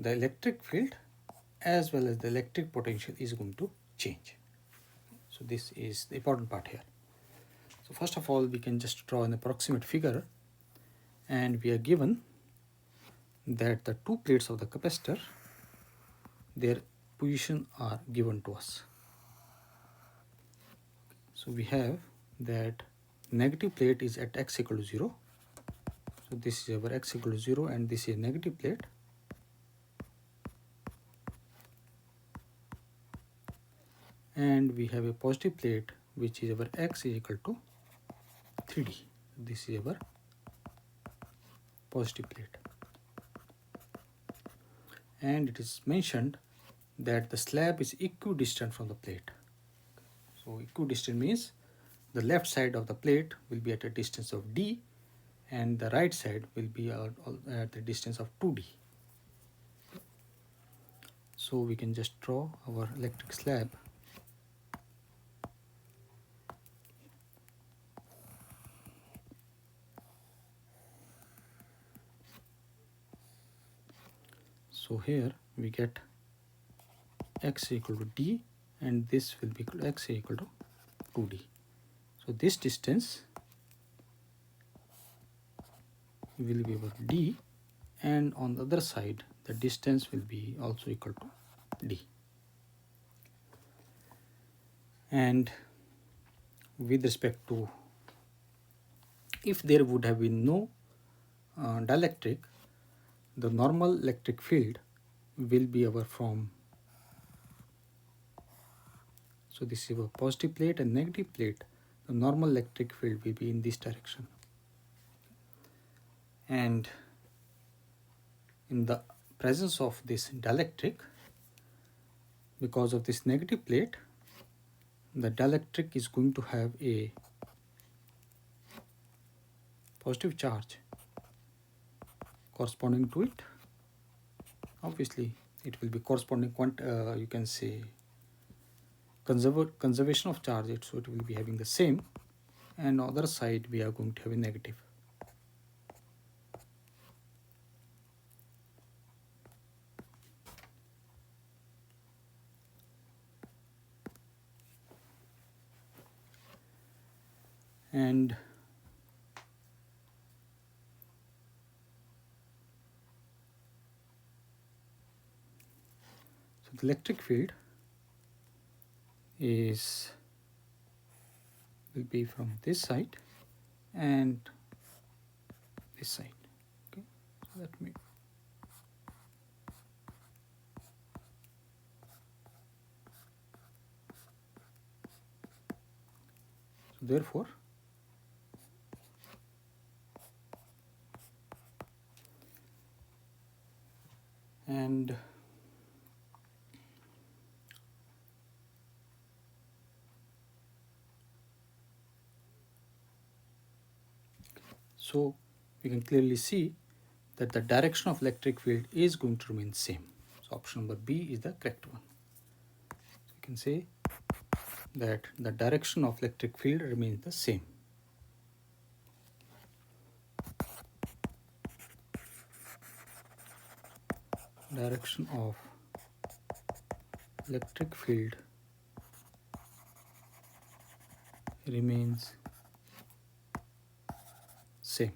the electric field as well as the electric potential is going to change. So this is the important part here. So first of all, we can just draw an approximate figure, and we are given that the two plates of the capacitor, their position are given to us. So we have that negative plate is at x equal to 0. So this is our x equal to 0, and this is a negative plate. And we have a positive plate which is our x is equal to 3D. This is our positive plate. And it is mentioned that the slab is equidistant from the plate. So equidistant means the left side of the plate will be at a distance of D, and the right side will be at the distance of 2D. So we can just draw our electric slab. So here we get x equal to D, and this will be equal to x equal to 2D. So this distance will be our D, and on the other side the distance will be also equal to D. And with respect to, if there would have been no dielectric, the normal electric field will be our from, so this is our positive plate and negative plate, the normal electric field will be in this direction. And in the presence of this dielectric, because of this negative plate, the dielectric is going to have a positive charge corresponding to it. Obviously, it will be corresponding you can say conservation of charge, so it will be having the same, and on the other side we are going to have a negative. And so the electric field will be from this side and this side. Okay, so let me so therefore and so we can clearly see that the direction of electric field is going to remain same. So option number B is the correct one. So you can say that the direction of electric field remains the same. Direction of electric field remains same.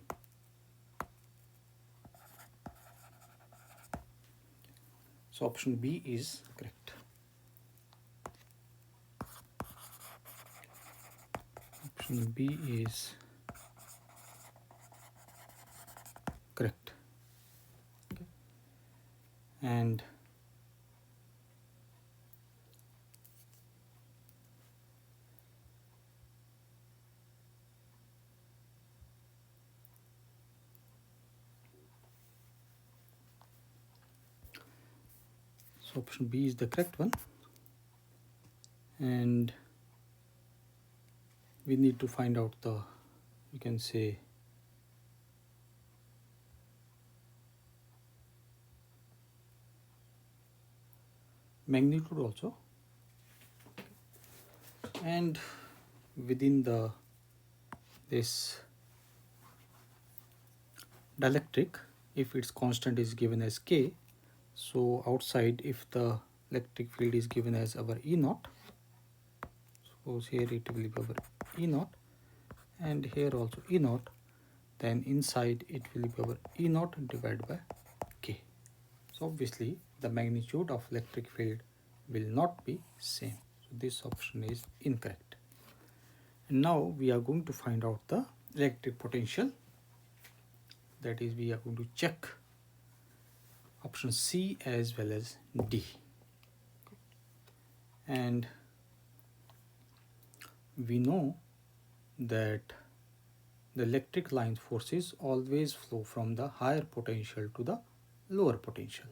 So option B is correct. Option B is correct. Okay. And so option B is the correct one, and we need to find out the, you can say, magnitude also. And within this dielectric, if its constant is given as K, so outside if the electric field is given as our E naught, suppose here it will be our E naught and here also E naught, then inside it will be our E naught divided by K. So obviously the magnitude of electric field will not be same. So this option is incorrect. And now we are going to find out the electric potential. That is, we are going to check option C as well as D. And we know that the electric line forces always flow from the higher potential to the lower potential.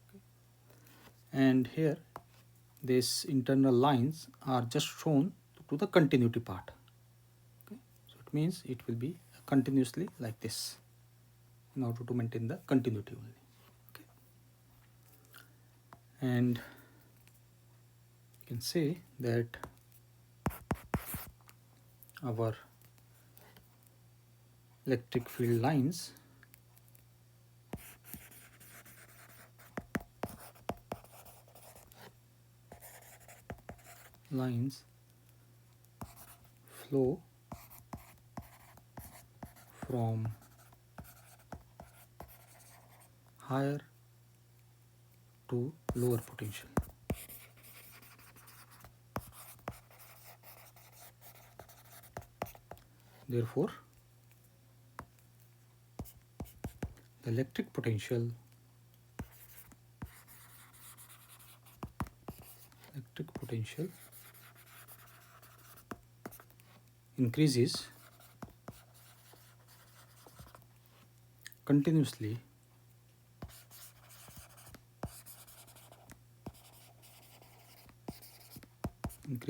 Okay. And here these internal lines are just shown to the continuity part. Okay. So it means it will be continuously like this in order to maintain the continuity only. Okay. And you can say that our electric field lines flow from higher to lower potential. Therefore, the electric potential increases continuously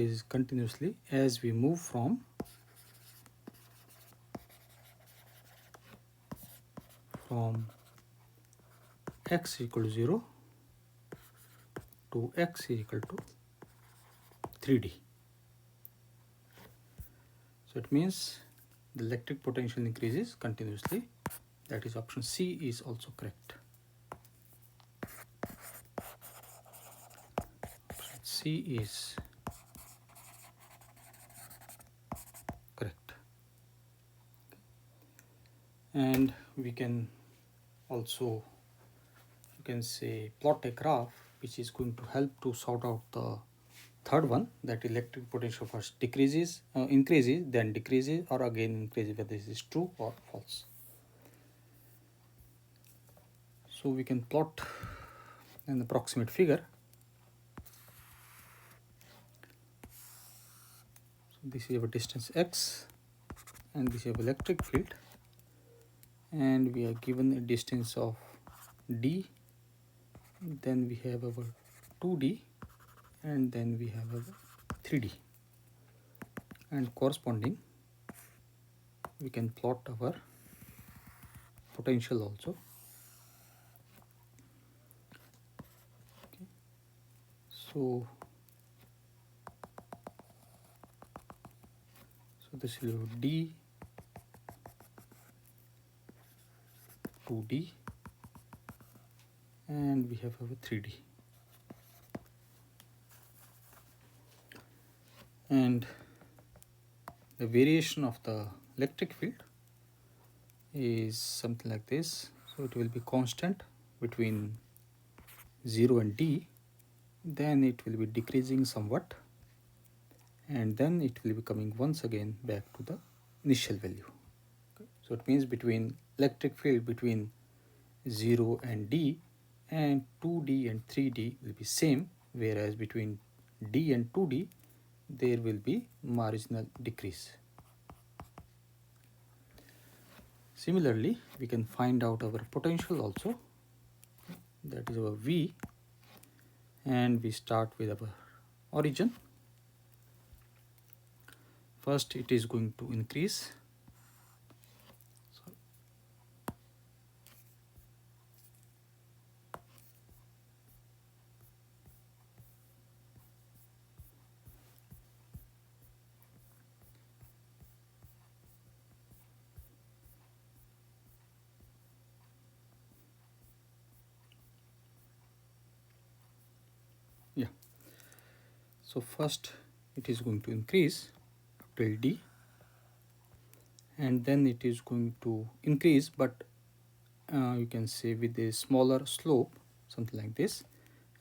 increases continuously as we move from x equal to 0 to x equal to 3D. So it means the electric potential increases continuously. That is option C is also correct. Option C is correct. And we can also, you can say, plot a graph which is going to help to sort out the third one, that electric potential first increases, then decreases, or again increases, whether this is true or false. So we can plot an approximate figure. So this is our distance x, and this is our electric field, and we are given a distance of d, then we have our 2d, and then we have our 3d, and corresponding we can plot our potential also. Okay. So this is d, 2d, and we have our 3d. And the variation of the electric field is something like this. So it will be constant between 0 and d, then it will be decreasing somewhat, and then it will be coming once again back to the initial value. Okay. So it means between electric field between 0 and d, and 2d and 3d will be same, whereas between d and 2d there will be marginal decrease. Similarly, we can find out our potential also, that is our V, and we start with our origin. First it is going to increase. So first it is going to increase till d, and then it is going to increase, but you can say with a smaller slope, something like this,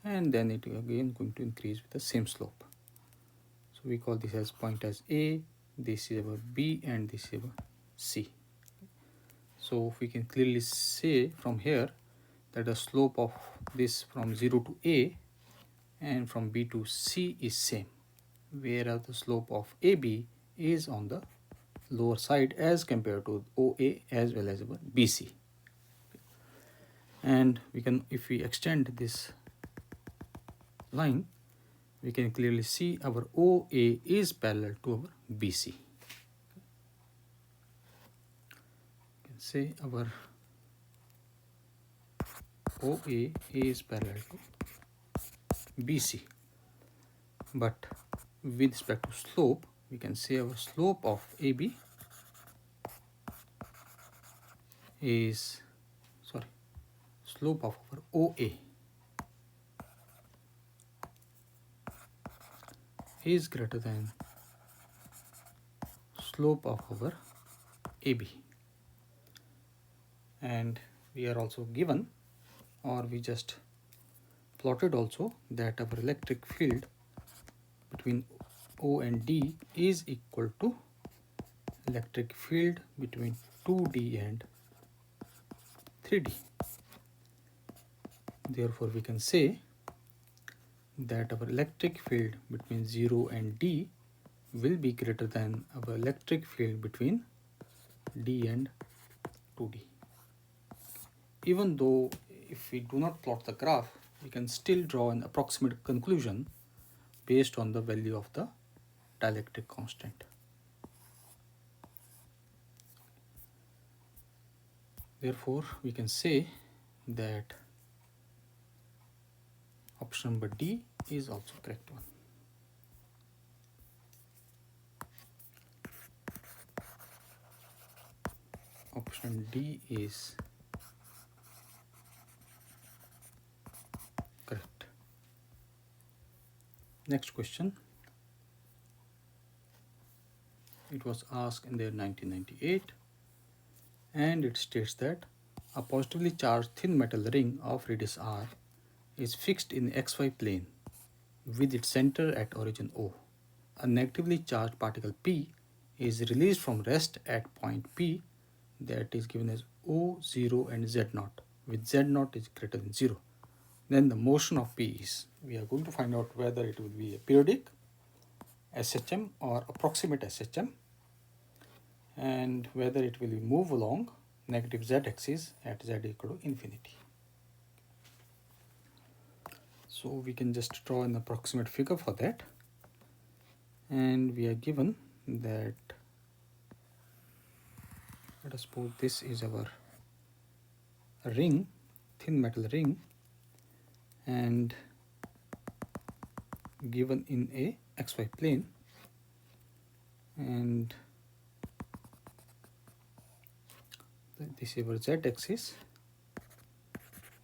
and then it again going to increase with the same slope. So we call this as point as A, this is our B, and this is our C. So we can clearly say from here that the slope of this from 0 to A and from B to C is same, whereas the slope of AB is on the lower side as compared to OA as well as our BC. And we can, if we extend this line, we can clearly see our OA is parallel to our BC. You can say our OA is parallel to BC, but with respect to slope, we can say our slope of AB is, slope of our OA is greater than slope of our AB. And we are also given, or we just plotted also, that our electric field between O and D is equal to electric field between 2D and 3D. Therefore, we can say that our electric field between 0 and D will be greater than our electric field between D and 2D. Even though if we do not plot the graph, we can still draw an approximate conclusion based on the value of the dielectric constant. Therefore, we can say that option number D is also correct one. Option D is correct. Next question. It was asked in the year 1998, and it states that a positively charged thin metal ring of radius r is fixed in xy plane with its center at origin O. A negatively charged particle P is released from rest at point P, that is given as O, 0 and Z0, with Z0 is greater than 0. Then the motion of P is, we are going to find out whether it will be a periodic SHM or approximate SHM, and whether it will move along negative Z axis at Z equal to infinity. So we can just draw an approximate figure for that, and we are given that, let us suppose this is our ring, thin metal ring, and given in a xy plane, and this is our Z axis,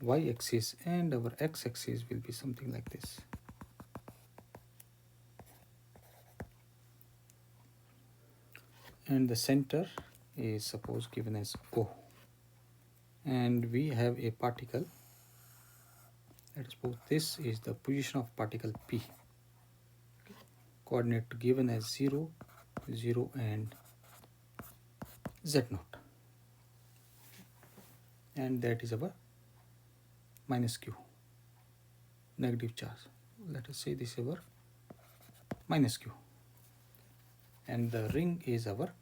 Y axis, and our X axis will be something like this. And the center is suppose given as O, and we have a particle. Let us suppose this is the position of particle P. Coordinate given as 0, 0 and Z0, and that is our minus Q, negative charge. Let us say this is our minus Q, and the ring is our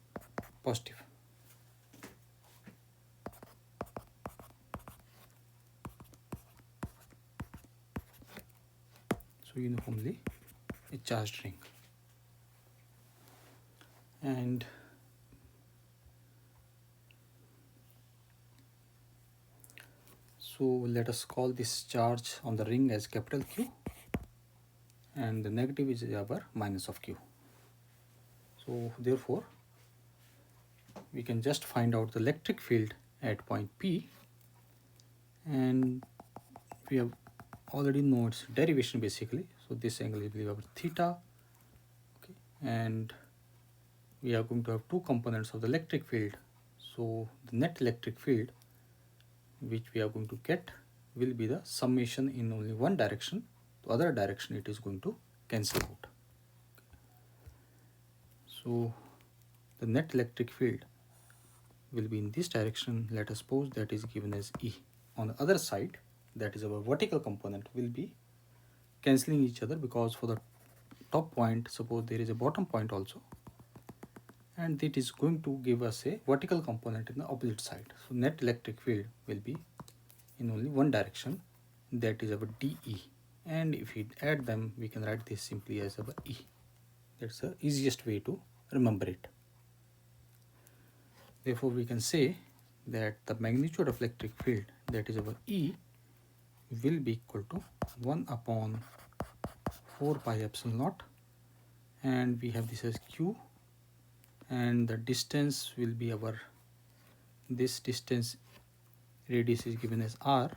positive. So uniformly a charged ring. And so let us call this charge on the ring as capital Q, and the negative is our minus of Q. So therefore we can just find out the electric field at point P, and we have already know its derivation basically. So this angle will be our theta, okay, and we are going to have two components of the electric field. So the net electric field which we are going to get will be the summation in only one direction. The other direction it is going to cancel out. So the net electric field will be in this direction. Let us suppose that is given as E. On the other side, that is our vertical component, will be cancelling each other, because for the top point, suppose there is a bottom point also, and it is going to give us a vertical component in the opposite side. So net electric field will be in only one direction, that is our DE, and if we add them we can write this simply as our E. That's the easiest way to remember it. Therefore we can say that the magnitude of electric field, that is our E, will be equal to 1 upon 4 pi epsilon naught, and we have this as Q, and the distance will be our, this distance radius is given as R,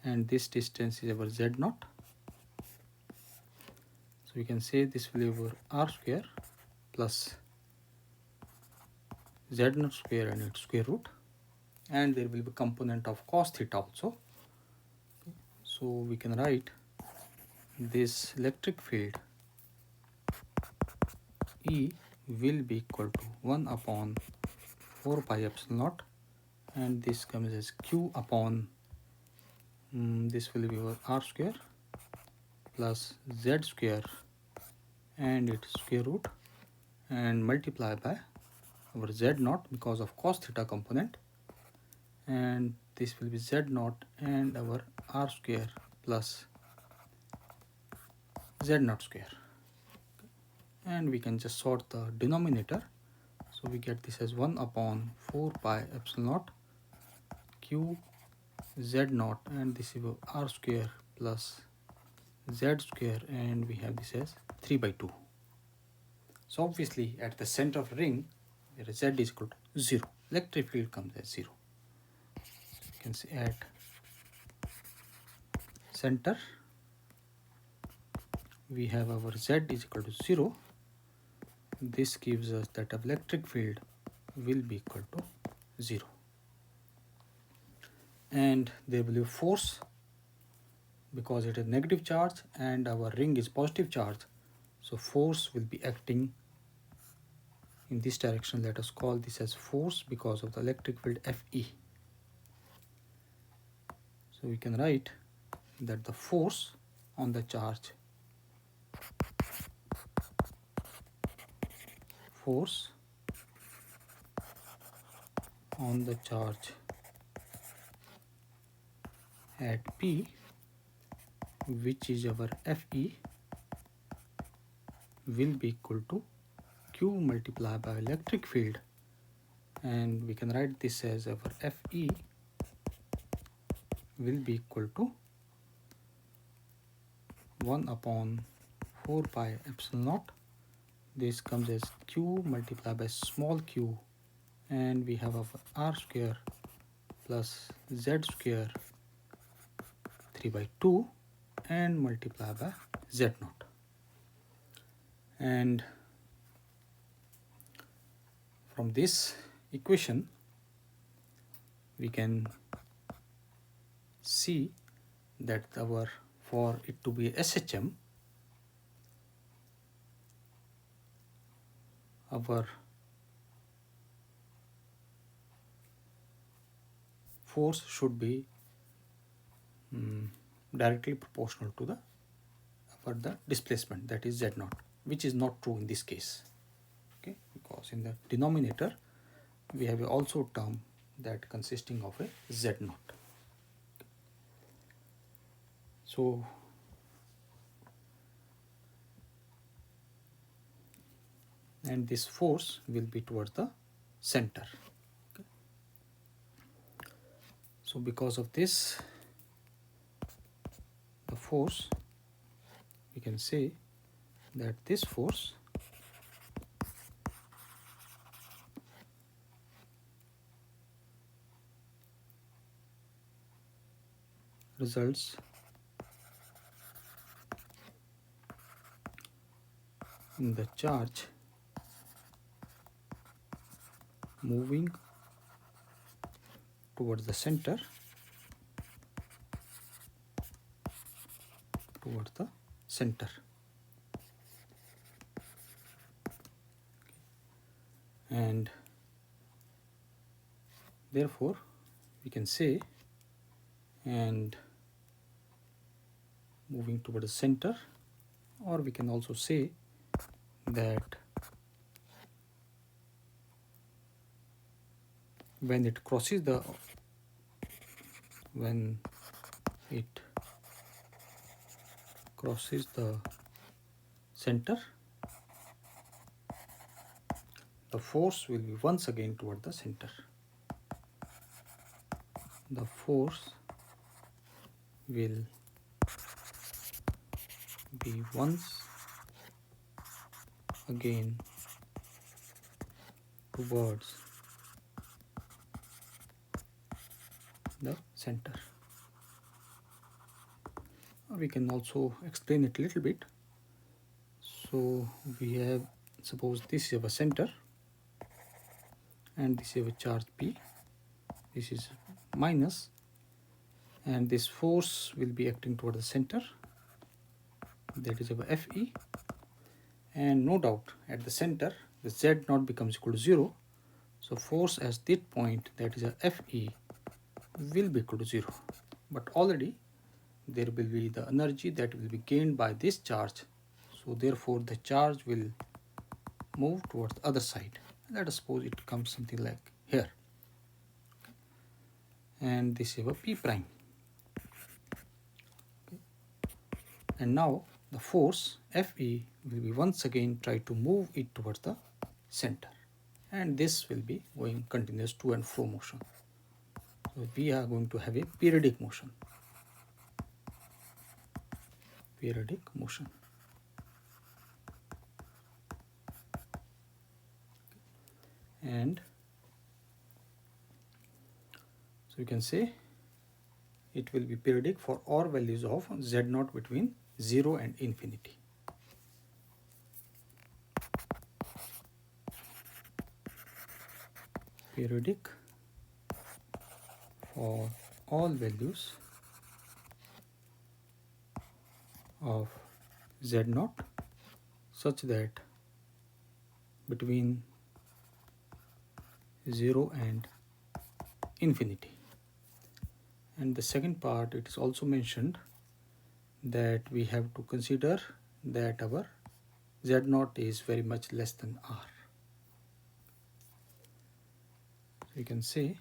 and this distance is our Z0. So we can say this will be our R square plus Z0 square and its square root, and there will be component of cos theta also. So we can write this electric field E will be equal to 1 upon 4 pi epsilon naught, and this comes as Q upon this will be our R square plus Z square and its square root, and multiply by our Z0 because of cos theta component, and this will be Z0 and our R square plus Z0 square. and we can just sort the denominator. So we get this as 1 upon 4 pi epsilon naught q z naught, and this is r square plus z square, and we have this as 3 by 2. So obviously at the center of ring, where z is equal to 0, electric field comes as 0. So you can see at center we have our z is equal to 0. This gives us that electric field will be equal to 0. And there will be force because it is negative charge and our ring is positive charge. So force will be acting in this direction. Let us call this as force because of the electric field Fe. So we can write that the force on the charge at P, which is our Fe, will be equal to Q multiplied by electric field, and we can write this as our Fe will be equal to 1 upon 4 pi epsilon naught. This comes as Q multiplied by small q, and we have our r square plus z square 3 by 2 and multiply by z naught. And from this equation we can see that for it to be SHM, our force should be directly proportional to the displacement, that is z naught, which is not true in this case. Okay, because in the denominator we have also a term that consisting of a z naught. So and this force will be towards the center. Okay. So because of this, the force, we can say that this force results in the charge moving towards the center, and therefore we can say, and moving toward the center, or we can also say that when it crosses the center, the force will be once again toward the center. The force will be once again towards the center. We can also explain it a little bit. So we have, suppose this is our center and this is our charge P, this is minus, and this force will be acting toward the center, that is our Fe, and no doubt at the center the z naught becomes equal to 0, so force at this point, that is a Fe, will be equal to 0, but already there will be the energy that will be gained by this charge, so therefore the charge will move towards the other side. Let us suppose it comes something like here, and this is our P prime. Okay. And now the force Fe will be once again try to move it towards the center, and this will be going continuous to and fro motion. So we are going to have a periodic motion. Periodic motion. And so you can say it will be periodic for all values of Z0 between 0 and infinity. Periodic for all values of Z0 such that between 0 and infinity. And the second part, it is also mentioned that we have to consider that our Z0 is very much less than R. So you can say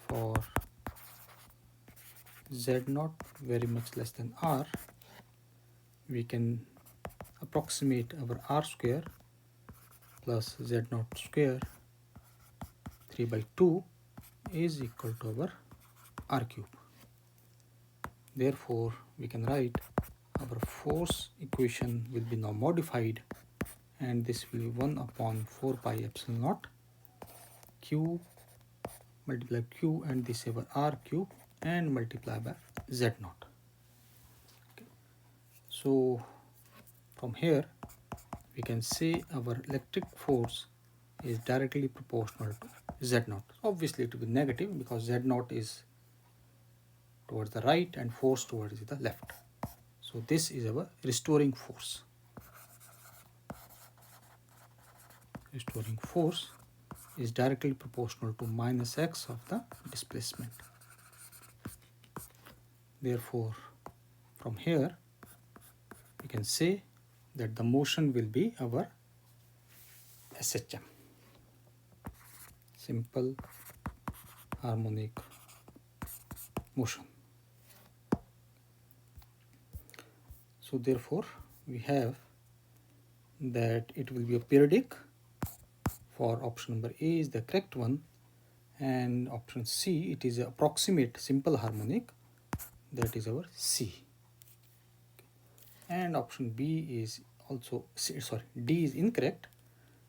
for Z0 very much less than R, we can approximate our R square plus Z0 square 3 by 2 is equal to our R cube. Therefore, we can write our force equation will be now modified, and this will be 1 upon 4 pi epsilon naught Q multiply Q, and this is our R cube, and multiply by Z0. Okay. So from here we can say our electric force is directly proportional to Z0. Obviously it will be negative because Z0 is towards the right and force towards the left. So this is our restoring force. Restoring force is directly proportional to minus x of the displacement. Therefore, from here we can say that the motion will be our SHM, simple harmonic motion. So therefore, we have that it will be a periodic. For option number A is the correct one, and option C, it is an approximate simple harmonic, that is our C. And option B is also, D is incorrect.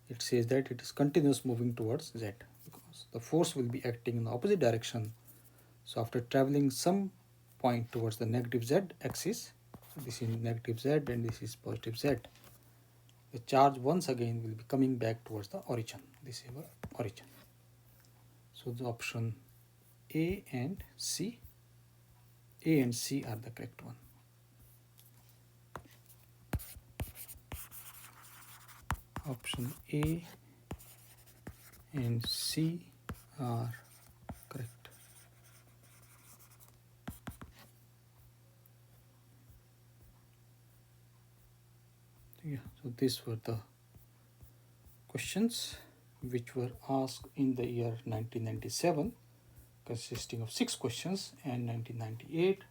It says that it is continuous moving towards Z because the force will be acting in the opposite direction. So after traveling some point towards the negative Z axis, so this is negative Z and this is positive Z, the charge once again will be coming back towards the origin. This is our origin. So the option A and C are the correct one. Option A and C are correct. Yeah, so these were the questions which were asked in the year 1997, consisting of 6 questions, and 1998